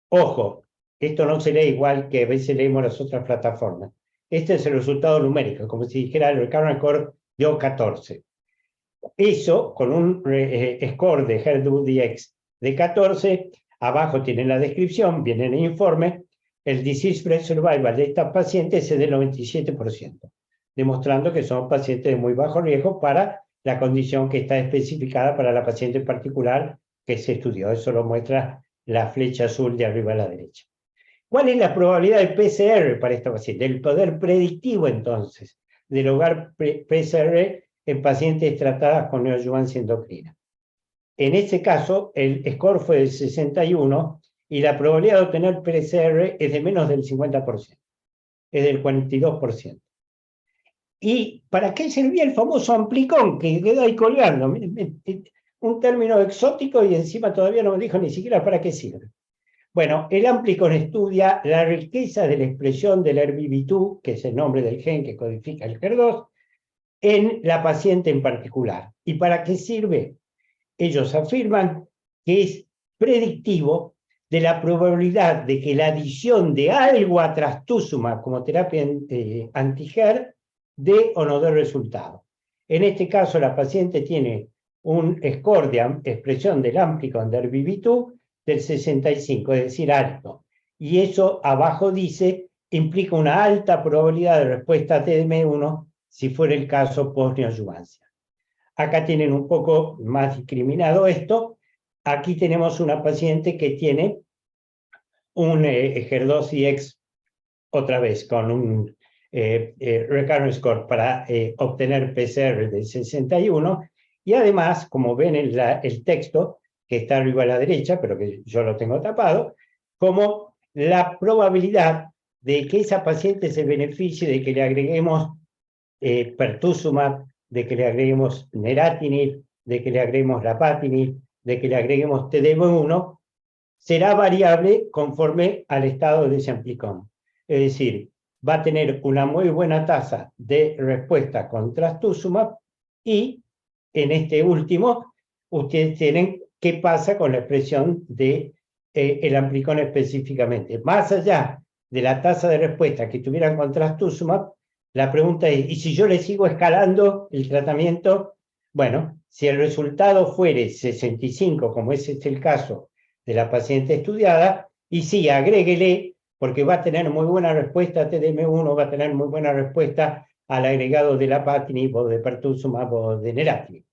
[SPEAKER 3] Ojo, esto no se lee igual que a veces leemos las otras plataformas. Este es el resultado numérico, como si dijera el recurrent score dio 14. Eso, con un score de HER2-Dx de 14, abajo tienen la descripción, viene en el informe, el disease-free survival de estas pacientes es del 97%, demostrando que son pacientes de muy bajo riesgo para la condición que está especificada para la paciente en particular que se estudió. Eso lo muestra la flecha azul de arriba a la derecha. ¿Cuál es la probabilidad de PCR para esta paciente? El poder predictivo, entonces, de lograr PCR en pacientes tratadas con neoadyuvancia endocrina. En este caso, el score fue de 61 y la probabilidad de obtener PCR es de menos del 50%, es del 42%. ¿Y para qué servía el famoso amplicón que quedó ahí colgando? Un término exótico y encima todavía no me dijo ni siquiera para qué sirve. Bueno, el amplicón estudia la riqueza de la expresión del ERBB2, que es el nombre del gen que codifica el HER2, en la paciente en particular. ¿Y para qué sirve? Ellos afirman que es predictivo de la probabilidad de que la adición de algo a trastuzumab como terapia anti-HER dé o no dé resultado. En este caso, la paciente tiene un score de expresión del amplicón del ERBB2 del 65, es decir, alto. Y eso abajo dice, implica una alta probabilidad de respuesta a TDM1 si fuera el caso post-neoadyuvancia. Acá tienen un poco más discriminado esto. Aquí tenemos una paciente que tiene un HER2-Dx, otra vez, con un recurrence score para obtener PCR de 61, y además, como ven en el texto, que está arriba a la derecha, pero que yo lo tengo tapado, como la probabilidad de que esa paciente se beneficie de que le agreguemos pertuzumab, de que le agreguemos neratinib, de que le agreguemos lapatinib, de que le agreguemos TDM1, será variable conforme al estado de ese amplicón. Es decir, va a tener una muy buena tasa de respuesta con trastuzumab, y en este último, ustedes tienen qué pasa con la expresión de el amplicón específicamente. Más allá de la tasa de respuesta que tuvieran con trastuzumab, la pregunta es, ¿y si yo le sigo escalando el tratamiento? Bueno, si el resultado fuere 65, como es el caso de la paciente estudiada, y sí, agréguele, porque va a tener muy buena respuesta a TDM1, va a tener muy buena respuesta al agregado de lapatinib o de pertuzumab o de neratinib.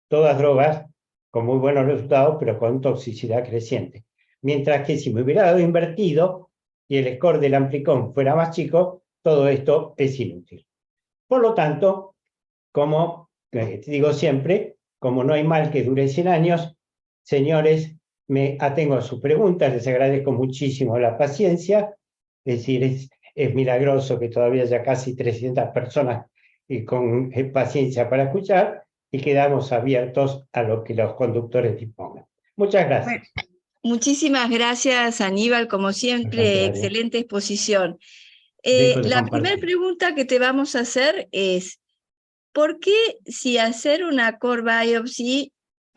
[SPEAKER 3] Todas drogas con muy buenos resultados, pero con toxicidad creciente. Mientras que si me hubiera dado invertido y el score del amplicón fuera más chico, todo esto es inútil. Por lo tanto, como digo siempre, como no hay mal que dure 100 años, señores, me atengo a sus preguntas, les agradezco muchísimo la paciencia, es decir, es milagroso que todavía haya casi 300 personas con paciencia para escuchar, y quedamos abiertos a lo que los conductores dispongan. Muchas gracias.
[SPEAKER 1] Bueno, muchísimas gracias, Aníbal, como siempre, excelente exposición. La primera pregunta que te vamos a hacer es, ¿por qué si hacer una core biopsy,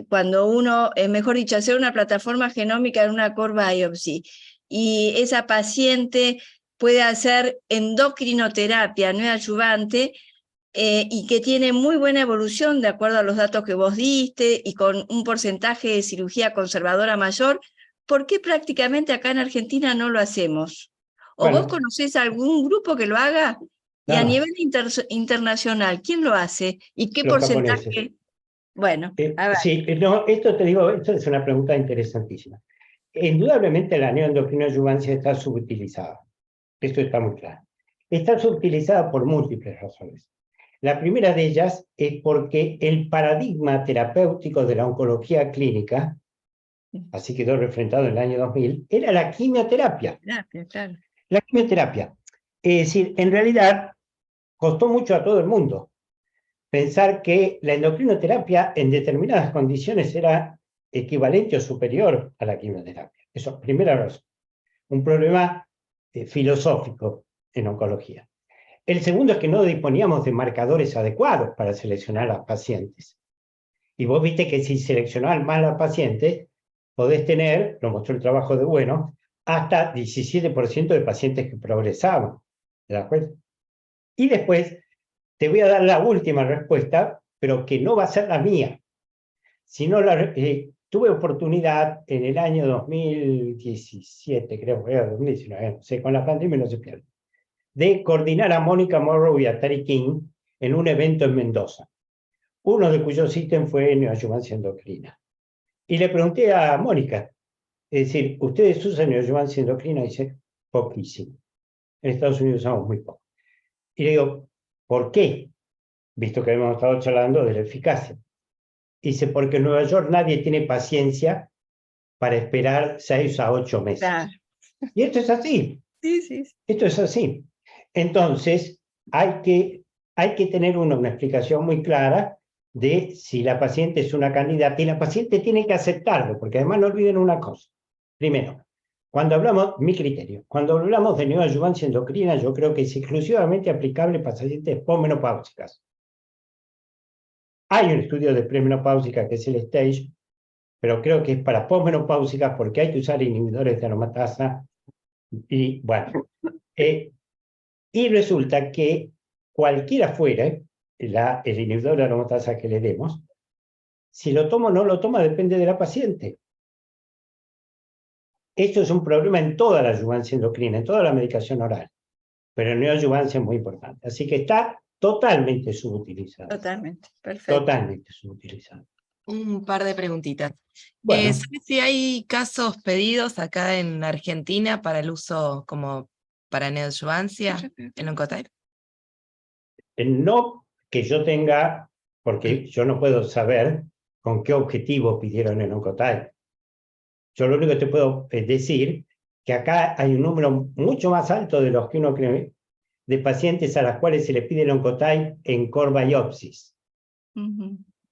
[SPEAKER 1] cuando uno, mejor dicho, hacer una plataforma genómica en una core biopsy, y esa paciente puede hacer endocrinoterapia neoadyuvante, y que tiene muy buena evolución de acuerdo a los datos que vos diste y con un porcentaje de cirugía conservadora mayor, ¿por qué prácticamente acá en Argentina no lo hacemos? ¿O vos conocés algún grupo que lo haga? Y a nivel internacional, ¿quién lo hace? ¿Y qué porcentaje?
[SPEAKER 3] Japoneses.
[SPEAKER 1] Bueno, a ver.
[SPEAKER 3] Sí, no, esto te digo, esto es una pregunta interesantísima. Indudablemente la neoendocrinoadyuvancia está subutilizada. Esto está muy claro. Está subutilizada por múltiples razones. La primera de ellas es porque el paradigma terapéutico de la oncología clínica, así quedó refrendado en el año 2000, era la quimioterapia.
[SPEAKER 1] Claro.
[SPEAKER 3] La quimioterapia. Es decir, en realidad costó mucho a todo el mundo pensar que la endocrinoterapia en determinadas condiciones era equivalente o superior a la quimioterapia. Eso, primera razón. Un problema filosófico en oncología. El segundo es que no disponíamos de marcadores adecuados para seleccionar a las pacientes. Y vos viste que si seleccionás mal a las pacientes, podés tener, lo mostró el trabajo de Bueno, hasta 17% de pacientes que progresaban. ¿Te das cuenta? Y después te voy a dar la última respuesta, pero que no va a ser la mía. Sino tuve oportunidad en el año 2017, creo que era 2019, no sé, con la pandemia no se pierde, de coordinar a Mónica Morrow y a Terry King en un evento en Mendoza, uno de cuyos ítems fue neoadyuvancia endocrina. Y le pregunté a Mónica, es decir, ¿ustedes usan neoadyuvancia endocrina? Y dice, poquísimo. En Estados Unidos usamos muy poco. Y le digo, ¿por qué? Visto que hemos estado charlando de la eficacia. Dice, porque en Nueva York nadie tiene paciencia para esperar 6 a 8 meses. Claro. Y esto es así.
[SPEAKER 1] Sí.
[SPEAKER 3] Esto es así. Entonces, hay que tener una explicación muy clara de si la paciente es una candidata, y la paciente tiene que aceptarlo, porque además no olviden una cosa. Primero, cuando hablamos, mi criterio, cuando hablamos de neoadyuvancia endocrina, yo creo que es exclusivamente aplicable para pacientes posmenopáusicas. Hay un estudio de premenopáusica que es el STAGE, pero creo que es para posmenopáusicas porque hay que usar inhibidores de aromatasa. Y bueno, y resulta que cualquiera fuera el inhibidor de aromatasa que le demos, si lo toma o no lo toma depende de la paciente. Esto es un problema en toda la adyuvancia endocrina, en toda la medicación oral, pero en neoadyuvancia es muy importante. Así que está totalmente subutilizado.
[SPEAKER 1] Totalmente, perfecto.
[SPEAKER 3] Totalmente subutilizado.
[SPEAKER 5] Un par de preguntitas.
[SPEAKER 3] Bueno.
[SPEAKER 5] ¿Sabes si hay casos pedidos acá en Argentina para el uso como para neoadyuvancia en Oncotype?
[SPEAKER 3] No que yo tenga, porque yo no puedo saber con qué objetivo pidieron el Oncotype. Yo lo único que te puedo decir que acá hay un número mucho más alto de los que uno cree, de pacientes a las cuales se le pide el Oncotype en core biopsies.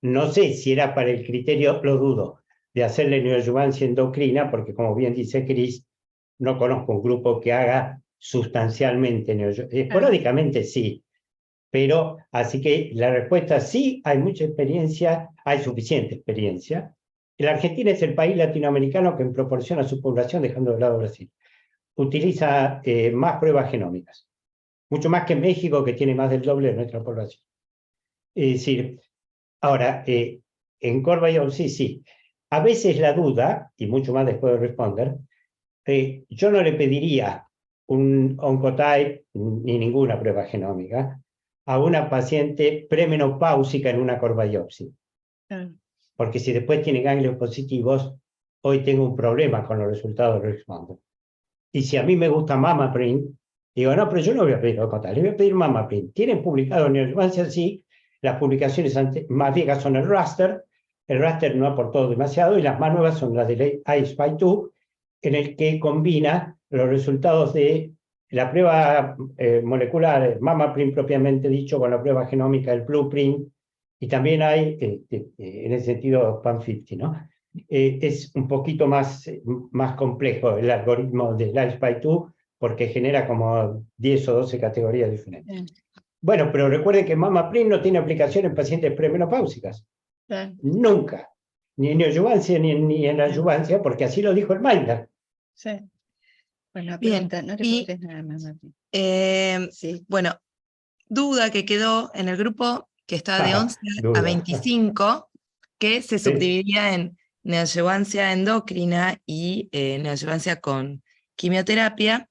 [SPEAKER 3] No sé si era para el criterio, lo dudo, de hacerle neoadjuvancia endocrina, porque como bien dice Cris, no conozco un grupo que haga sustancialmente neoadjuvancia. Esporádicamente sí, pero así que la respuesta sí, hay mucha experiencia, hay suficiente experiencia. La Argentina es el país latinoamericano que en proporción a su población, dejando de lado Brasil, utiliza más pruebas genómicas, mucho más que México, que tiene más del doble de nuestra población. Es decir, ahora, en core biopsy sí. A veces la duda, y mucho más después de responder, yo no le pediría un Oncotype ni ninguna prueba genómica a una paciente premenopáusica en una core biopsy. Porque si después tiene ganglios positivos, hoy tengo un problema con los resultados de Responder. Y si a mí me gusta MammaPrint, digo, no, pero yo no voy a pedir Oncotype, le voy a pedir MammaPrint. ¿Tienen publicado neoadjuvancia? Sí. Las publicaciones más viejas son el raster no aportó demasiado, y las más nuevas son las de I-SPY2, en el que combina los resultados de la prueba molecular, MammaPrint propiamente dicho, con la prueba genómica, el Blueprint, y también hay, en ese sentido, PAM50, ¿no? Es un poquito más complejo el algoritmo de I-SPY2, porque genera como 10 o 12 categorías diferentes. Bueno, pero recuerden que MammaPrint no tiene aplicación en pacientes premenopáusicas. Nunca. Ni en neoadjuvancia ni en adjuvancia, porque así lo dijo el Mindler.
[SPEAKER 1] Sí. Bueno,
[SPEAKER 5] Bien,
[SPEAKER 1] pregunta, no le
[SPEAKER 5] y,
[SPEAKER 1] preguntes nada más. Sí.
[SPEAKER 5] bueno, duda que quedó en el grupo que está de 11 a
[SPEAKER 3] duda.
[SPEAKER 5] 25, que se subdividía en neoadjuvancia endocrina y neoadjuvancia con quimioterapia.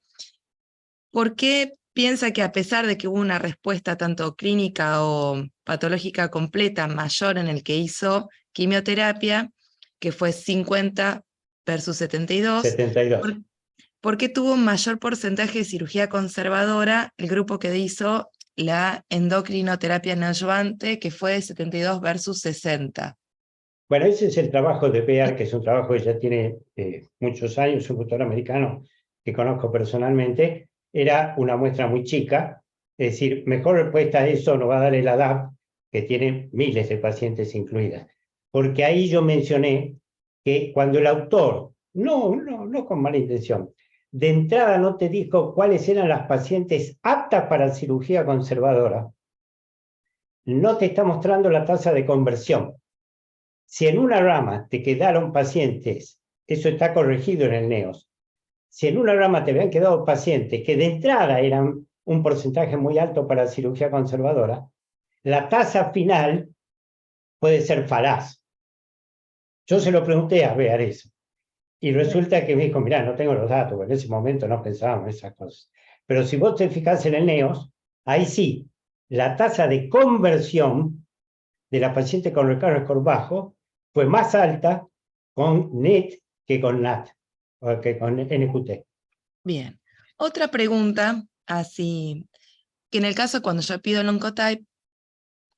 [SPEAKER 5] ¿Por qué piensa que a pesar de que hubo una respuesta tanto clínica o patológica completa mayor en el que hizo quimioterapia, que fue 50 versus 72,
[SPEAKER 3] 72.
[SPEAKER 5] ¿por qué tuvo un mayor porcentaje de cirugía conservadora el grupo que hizo la endocrinoterapia neoadjuvante, que fue 72 versus 60?
[SPEAKER 3] Bueno, ese es el trabajo de Bear, que es un trabajo que ya tiene muchos años, un autor americano que conozco personalmente. Era una muestra muy chica, es decir, mejor respuesta a eso nos va a dar el ADAPT, que tiene miles de pacientes incluidas. Porque ahí yo mencioné que cuando el autor, no con mala intención, de entrada no te dijo cuáles eran las pacientes aptas para cirugía conservadora, no te está mostrando la tasa de conversión. Si en una rama te quedaron pacientes, eso está corregido en el NEOS, si en una rama te habían quedado pacientes que de entrada eran un porcentaje muy alto para cirugía conservadora, la tasa final puede ser falaz. Yo se lo pregunté a Bear eso, y resulta que me dijo, mirá, no tengo los datos, porque en ese momento no pensábamos en esas cosas. Pero si vos te fijás en el NEOS, ahí sí, la tasa de conversión de la paciente con recurrent score bajo fue más alta con NET que con NAT, o que con NQT.
[SPEAKER 5] Bien. Otra pregunta, así, que en el caso cuando yo pido el Oncotype,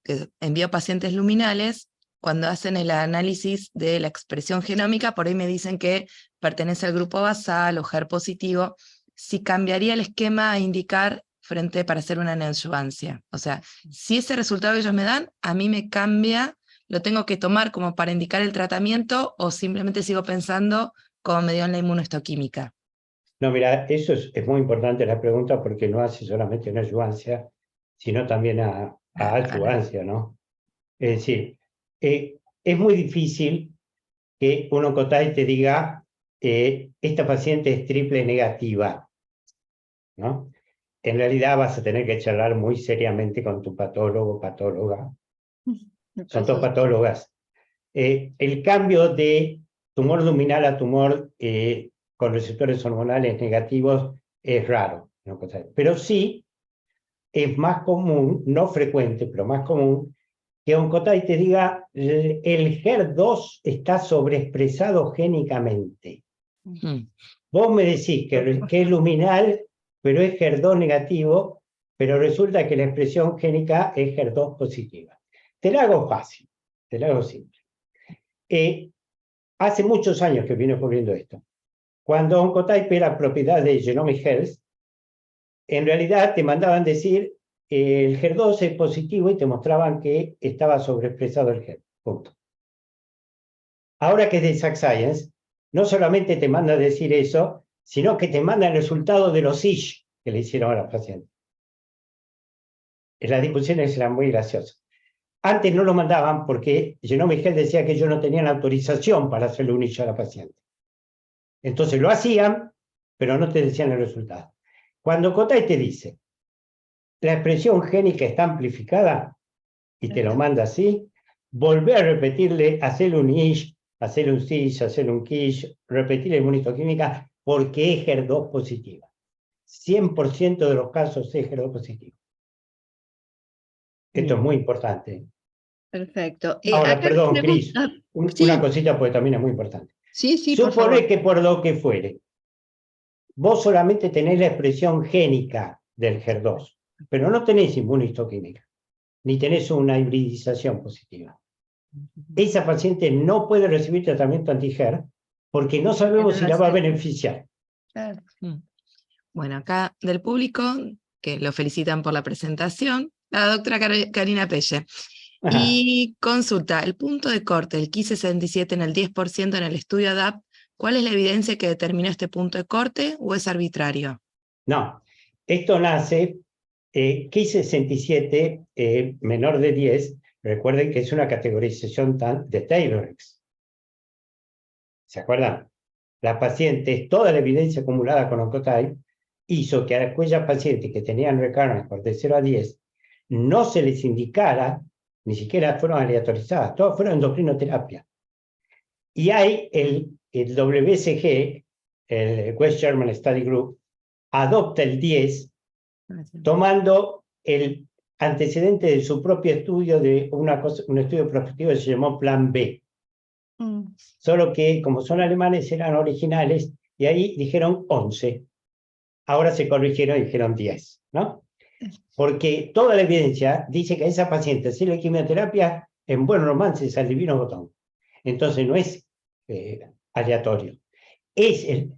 [SPEAKER 5] que envío pacientes luminales, cuando hacen el análisis de la expresión genómica, por ahí me dicen que pertenece al grupo basal o HER positivo, si cambiaría el esquema a indicar frente para hacer una neoadjuvancia. O sea, si ese resultado que ellos me dan, a mí me cambia, lo tengo que tomar como para indicar el tratamiento, o simplemente sigo pensando como me dio en la inmunohistoquímica.
[SPEAKER 3] No, mira, eso es muy importante la pregunta, porque no hace solamente una adjuvancia, sino también a adjuvancia, ¿no? Es decir, es muy difícil que un Oncotype te diga, esta paciente es triple negativa, ¿no? En realidad vas a tener que charlar muy seriamente con tu patólogo o patóloga. Son dos patólogas. El cambio de tumor luminal a tumor con receptores hormonales negativos es raro, ¿no? Pero sí es más común, no frecuente, pero más común, que Oncotype te diga el HER2 está sobreexpresado génicamente. Vos me decís que es luminal, pero es HER2 negativo, pero resulta que la expresión génica es HER2 positiva. Te la hago fácil, te la hago simple. Hace muchos años que viene ocurriendo esto. Cuando Oncotype era propiedad de Genomic Health, en realidad te mandaban decir el HER2 es positivo y te mostraban que estaba sobreexpresado el HER. Punto. Ahora que es de Exact Science, no solamente te manda a decir eso, sino que te manda el resultado de los ISH que le hicieron a los pacientes. Las discusiones eran muy graciosas. Antes no lo mandaban porque Genomic Health decía que ellos no tenían autorización para hacerle un ISH a la paciente. Entonces lo hacían, pero no te decían el resultado. Cuando Oncotype te dice, la expresión génica está amplificada, y te lo manda así, volver a repetirle, hacerle un ISH, hacerle un CISH, hacerle un KISH, repetirle inmunistoquímica, porque es HER2 positiva. 100% de los casos es HER2 positivo. Esto es muy importante.
[SPEAKER 1] Perfecto.
[SPEAKER 3] Ahora,
[SPEAKER 1] Acá
[SPEAKER 3] perdón, Cris,
[SPEAKER 1] pregunta-
[SPEAKER 3] una cosita porque también es muy importante.
[SPEAKER 1] Sí, por
[SPEAKER 3] Supone
[SPEAKER 1] favor.
[SPEAKER 3] que por lo que fuere, vos solamente tenés la expresión génica del HER2, pero no tenés inmunistoquímica, ni tenés una hibridización positiva. Esa paciente no puede recibir tratamiento anti-HER porque no sabemos si la va a beneficiar.
[SPEAKER 1] Claro.
[SPEAKER 5] Bueno, acá del público, que lo felicitan por la presentación, la doctora Karina Pelle.
[SPEAKER 3] Ajá.
[SPEAKER 5] Y consulta, el punto de corte, el Ki-67 en el 10% en el estudio ADAPT, ¿cuál es la evidencia que determinó este punto de corte o es arbitrario?
[SPEAKER 3] No, esto nace, Ki-67 menor de 10, recuerden que es una categorización de Taylor-X. ¿Se acuerdan? Las pacientes, toda la evidencia acumulada con Oncotype hizo que a aquellas pacientes que tenían recurrence de 0 a 10 no se les indicara, ni siquiera fueron aleatorizadas, todas fueron endocrinoterapia. Y hay el WSG, el West German Study Group, adopta el 10 tomando el antecedente de su propio estudio de un estudio prospectivo que se llamó Plan B. Solo que, como son alemanes, eran originales, y ahí dijeron 11. Ahora se corrigieron y dijeron 10, ¿no? Porque toda la evidencia dice que a esa paciente hacerle quimioterapia en buen romance es al divino botón. Entonces no es aleatorio.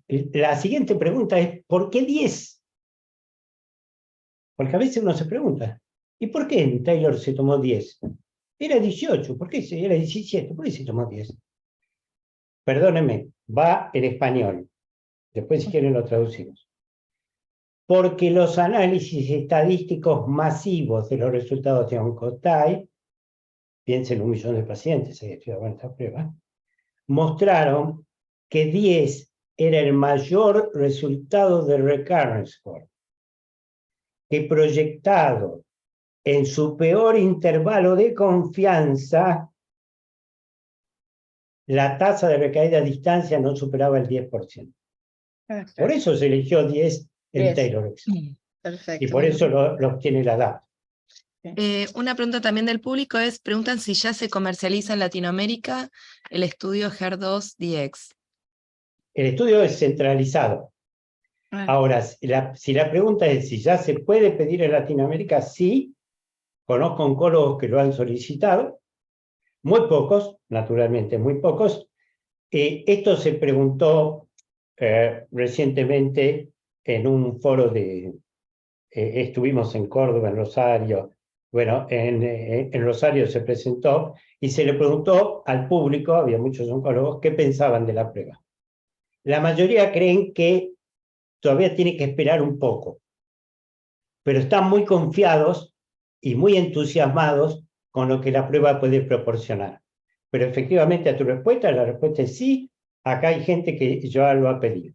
[SPEAKER 3] La siguiente pregunta es, ¿por qué 10? Porque a veces uno se pregunta, ¿y por qué en Taylor se tomó 10? Era 18, ¿por qué era 17? ¿Por qué se tomó 10? Perdónenme, va en español. Después, si quieren, lo traducimos. Porque los análisis estadísticos masivos de los resultados de Oncotype, piensen en 1 millón de pacientes que estudiaban esta prueba, mostraron que 10 era el mayor resultado de recurrence score, que proyectado en su peor intervalo de confianza, la tasa de recaída a distancia no superaba el 10%. Por eso se eligió 10 en Taylor-X.
[SPEAKER 1] Perfecto.
[SPEAKER 3] Y por eso lo obtiene la DAP.
[SPEAKER 5] Una pregunta también del público es, preguntan si ya se comercializa en Latinoamérica el estudio HER2-DX.
[SPEAKER 3] El estudio es centralizado. Ahora, si la pregunta es si ya se puede pedir en Latinoamérica, sí. Conozco oncólogos que lo han solicitado. Muy pocos, naturalmente, muy pocos. Esto se preguntó recientemente en un foro estuvimos en Córdoba, en Rosario. Bueno, en Rosario se presentó y se le preguntó al público, había muchos oncólogos, qué pensaban de la prueba. La mayoría creen que todavía tiene que esperar un poco, pero están muy confiados y muy entusiasmados con lo que la prueba puede proporcionar. Pero efectivamente a tu respuesta, la respuesta es sí, acá hay gente que ya lo ha pedido.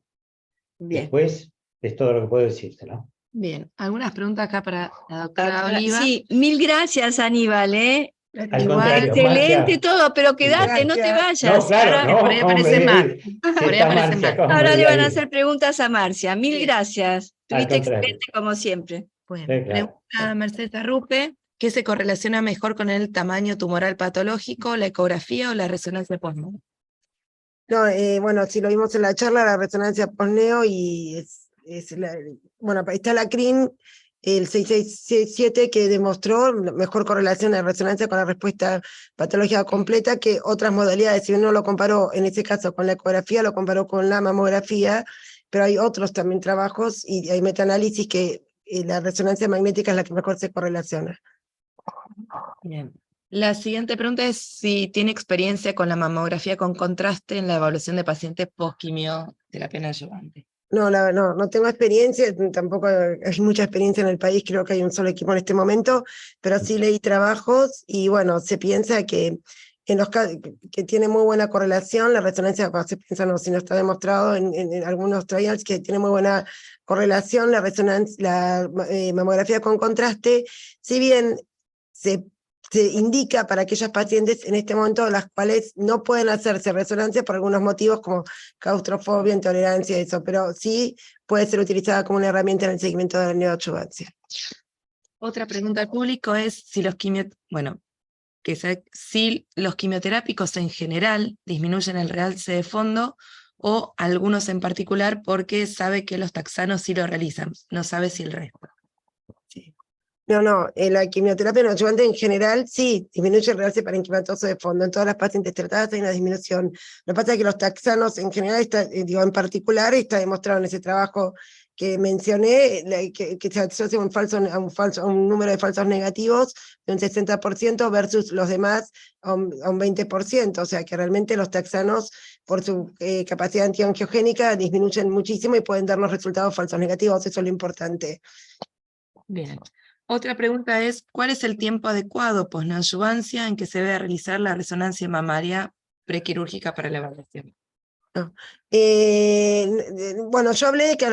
[SPEAKER 1] Bien.
[SPEAKER 3] Después es todo lo que puedo decirte, ¿no?
[SPEAKER 5] Bien, algunas preguntas acá para la doctora Oliva.
[SPEAKER 1] Sí, mil gracias, Aníbal, ¿eh?
[SPEAKER 3] Al
[SPEAKER 5] Igual,
[SPEAKER 3] contrario,
[SPEAKER 1] Excelente
[SPEAKER 3] Marcia.
[SPEAKER 1] todo, pero quédate, no te
[SPEAKER 2] Gracias.
[SPEAKER 1] vayas.
[SPEAKER 3] No, claro,
[SPEAKER 1] Ahora,
[SPEAKER 3] no.
[SPEAKER 5] por ahí aparece Mac.
[SPEAKER 3] Si
[SPEAKER 5] Por ahí
[SPEAKER 3] está
[SPEAKER 5] aparece
[SPEAKER 3] Marcia,
[SPEAKER 5] Mac.
[SPEAKER 3] ¿cómo
[SPEAKER 1] ahora
[SPEAKER 3] me
[SPEAKER 1] le
[SPEAKER 3] voy a
[SPEAKER 1] van a
[SPEAKER 3] ir?
[SPEAKER 1] hacer preguntas a Marcia. Mil gracias.
[SPEAKER 3] Al
[SPEAKER 1] Estuviste
[SPEAKER 3] contrario.
[SPEAKER 1] excelente como siempre.
[SPEAKER 5] Bueno,
[SPEAKER 3] Sí, claro.
[SPEAKER 5] pregunta Mercedes Arrupe, ¿qué se correlaciona mejor con el tamaño tumoral patológico, la ecografía o la resonancia postneo?
[SPEAKER 2] No, bueno, si lo vimos en la charla, la resonancia postneo y bueno, está la CRIN el 667, que demostró mejor correlación de resonancia con la respuesta patológica completa que otras modalidades. Si uno lo comparó, en este caso, con la ecografía, lo comparó con la mamografía, pero hay otros también trabajos y hay metaanálisis que la resonancia magnética es la que mejor se correlaciona.
[SPEAKER 5] Bien. La siguiente pregunta es si tiene experiencia con la mamografía con contraste en la evaluación de pacientes post-quimioterapia neoadyuvante.
[SPEAKER 2] No, no tengo experiencia, tampoco hay mucha experiencia en el país, creo que hay un solo equipo en este momento, pero sí leí trabajos y bueno, se piensa que en los que tiene muy buena correlación, la resonancia, se piensa, no, si no está demostrado en algunos trials que tiene muy buena correlación, la mamografía con contraste, si bien se indica para aquellos pacientes en este momento las cuales no pueden hacerse resonancia por algunos motivos como claustrofobia, intolerancia, eso, pero sí puede ser utilizada como una herramienta en el seguimiento de la neoadyuvancia.
[SPEAKER 5] Otra pregunta al público es si si los quimioterápicos en general disminuyen el realce de fondo o algunos en particular porque sabe que los taxanos sí lo realizan, no sabe si el resto.
[SPEAKER 2] Sí. No, la quimioterapia neoadyuvante en general sí disminuye el realce parenquimatoso de fondo. En todas las pacientes tratadas hay una disminución. Lo que pasa es que los taxanos en general, en particular, está demostrado en ese trabajo que mencioné, que se asocia a un número de falsos negativos de un 60% versus los demás a un 20%. O sea que realmente los taxanos, por su capacidad antiangiogénica, disminuyen muchísimo y pueden darnos resultados falsos negativos. Eso es lo importante.
[SPEAKER 5] Bien. Otra pregunta es, ¿cuál es el tiempo adecuado posneoadyuvancia en que se debe realizar la resonancia mamaria prequirúrgica para la evaluación?
[SPEAKER 2] No. Bueno, yo hablé de que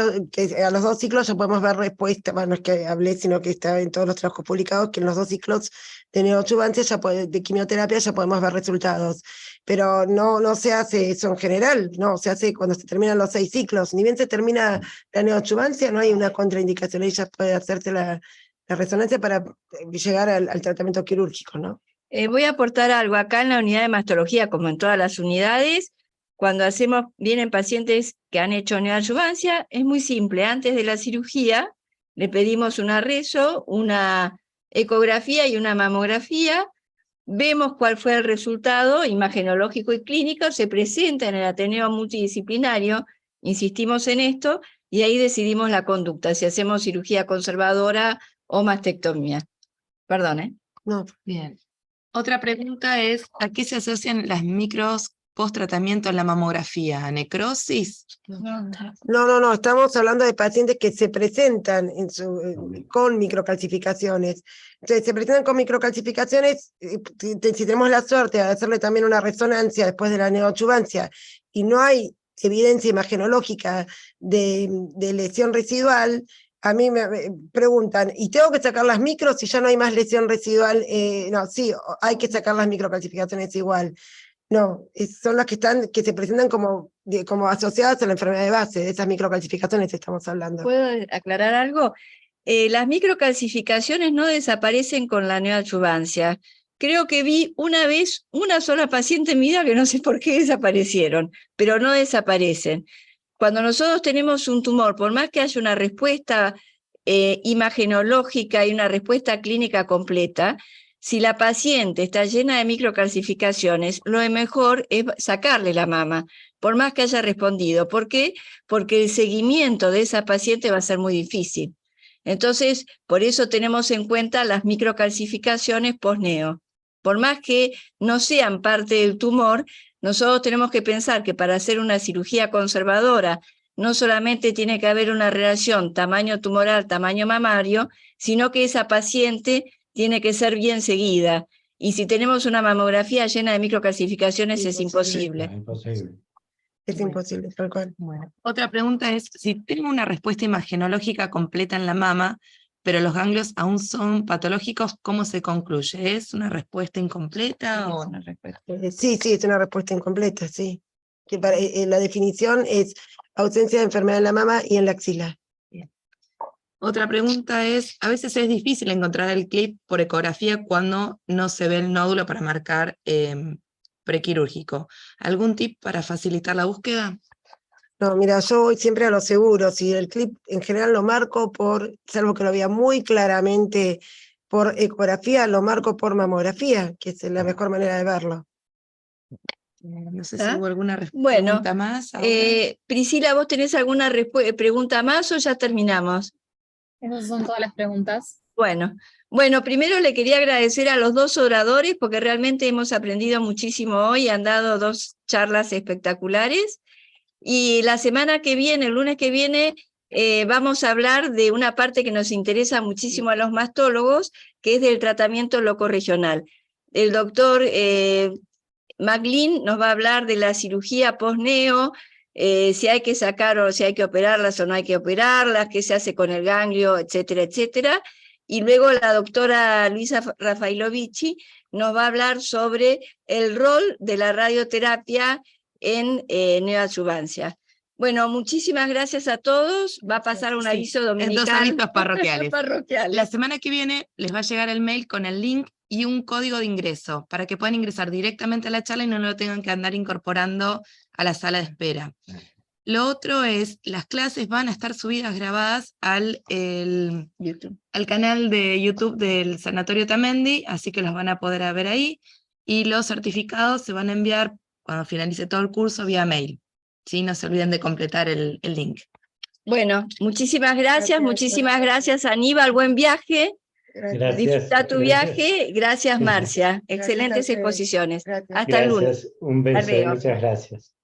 [SPEAKER 2] a los 2 ciclos ya podemos ver respuesta, bueno, no es que hablé, sino que está en todos los trabajos publicados, que en los 2 ciclos de neoadyuvancia, de quimioterapia, ya podemos ver resultados. Pero no se hace eso en general, no, se hace cuando se terminan los 6 ciclos. Ni bien se termina la neoadyuvancia, no hay una contraindicación, ella puede hacerse la resonancia para llegar al tratamiento quirúrgico, ¿no?
[SPEAKER 1] Voy a aportar algo. Acá en la unidad de mastología, como en todas las unidades, cuando vienen pacientes que han hecho neoadyuvancia, es muy simple. Antes de la cirugía, le pedimos una reso, una ecografía y una mamografía, vemos cuál fue el resultado imagenológico y clínico, se presenta en el Ateneo Multidisciplinario, insistimos en esto, y ahí decidimos la conducta, si hacemos cirugía conservadora o mastectomía. Perdón, ¿eh?
[SPEAKER 2] No.
[SPEAKER 5] Bien. Otra pregunta es, ¿a qué se asocian las micros post-tratamiento en la mamografía? ¿A necrosis?
[SPEAKER 2] No, estamos hablando de pacientes que se presentan con microcalcificaciones. Entonces, se presentan con microcalcificaciones, si tenemos la suerte de hacerle también una resonancia después de la neoadyuvancia y no hay evidencia imagenológica de lesión residual, a mí me preguntan, ¿y tengo que sacar las micros si ya no hay más lesión residual? No, sí, hay que sacar las microcalcificaciones igual. No, son las que se presentan como asociadas a la enfermedad de base, de esas microcalcificaciones estamos hablando.
[SPEAKER 1] ¿Puedo aclarar algo? Las microcalcificaciones no desaparecen con la neoadyuvancia. Creo que vi una vez una sola paciente en mi vida que no sé por qué desaparecieron, pero no desaparecen. Cuando nosotros tenemos un tumor, por más que haya una respuesta imagenológica y una respuesta clínica completa, si la paciente está llena de microcalcificaciones, lo mejor es sacarle la mama, por más que haya respondido. ¿Por qué? Porque el seguimiento de esa paciente va a ser muy difícil. Entonces, por eso tenemos en cuenta las microcalcificaciones post-neo. Por más que no sean parte del tumor, nosotros tenemos que pensar que para hacer una cirugía conservadora no solamente tiene que haber una relación tamaño tumoral, tamaño mamario, sino que esa paciente tiene que ser bien seguida. Y si tenemos una mamografía llena de microcalcificaciones, es imposible.
[SPEAKER 2] Es imposible, tal cual.
[SPEAKER 5] Bueno, otra pregunta es, si tengo una respuesta imagenológica completa en la mama, pero los ganglios aún son patológicos, ¿cómo se concluye? ¿Es una respuesta incompleta o una respuesta?
[SPEAKER 2] Sí, es una respuesta incompleta, sí. Que la definición es ausencia de enfermedad en la mama y en la axila.
[SPEAKER 5] Bien. Otra pregunta es, a veces es difícil encontrar el clip por ecografía cuando no se ve el nódulo para marcar prequirúrgico. ¿Algún tip para facilitar la búsqueda?
[SPEAKER 2] No, mira, yo voy siempre a lo seguro. Si el clip en general lo marco salvo que lo vea muy claramente por ecografía, lo marco por mamografía, que es la mejor manera de verlo.
[SPEAKER 5] No sé si
[SPEAKER 1] ¿Ah?
[SPEAKER 5] hubo alguna
[SPEAKER 1] Bueno,
[SPEAKER 5] pregunta más. Ahora.
[SPEAKER 1] Priscila, ¿vos tenés alguna pregunta más o ya terminamos?
[SPEAKER 6] Esas son todas las preguntas.
[SPEAKER 1] Bueno, primero le quería agradecer a los dos oradores porque realmente hemos aprendido muchísimo hoy, han dado 2 charlas espectaculares. Y la semana que viene, el lunes que viene, vamos a hablar de una parte que nos interesa muchísimo a los mastólogos, que es del tratamiento locorregional. El doctor McLean nos va a hablar de la cirugía post-neo, si hay que sacar o si hay que operarlas o no hay que operarlas, qué se hace con el ganglio, etcétera, etcétera. Y luego la doctora Luisa Rafailovici nos va a hablar sobre el rol de la radioterapia en neoadjuvancia. Bueno, muchísimas gracias a todos. Va a pasar un aviso dominical.
[SPEAKER 5] 2 avisos parroquiales.
[SPEAKER 1] parroquiales.
[SPEAKER 5] La semana que viene les va a llegar el mail con el link y un código de ingreso para que puedan ingresar directamente a la charla y no lo tengan que andar incorporando a la sala de espera. Lo otro es, las clases van a estar subidas grabadas al canal de YouTube del Sanatorio Tamendi, así que los van a poder ver ahí, y los certificados se van a enviar cuando finalice todo el curso vía mail. ¿Sí? No se olviden de completar el link.
[SPEAKER 1] Bueno, muchísimas gracias Aníbal, buen viaje.
[SPEAKER 3] Gracias.
[SPEAKER 1] Disfruta tu viaje. Gracias Marcia,
[SPEAKER 2] Gracias
[SPEAKER 1] excelentes
[SPEAKER 2] a ustedes.
[SPEAKER 1] exposiciones.
[SPEAKER 2] Gracias.
[SPEAKER 1] Hasta el lunes.
[SPEAKER 3] Gracias, un beso,
[SPEAKER 1] Hasta luego.
[SPEAKER 3] muchas gracias.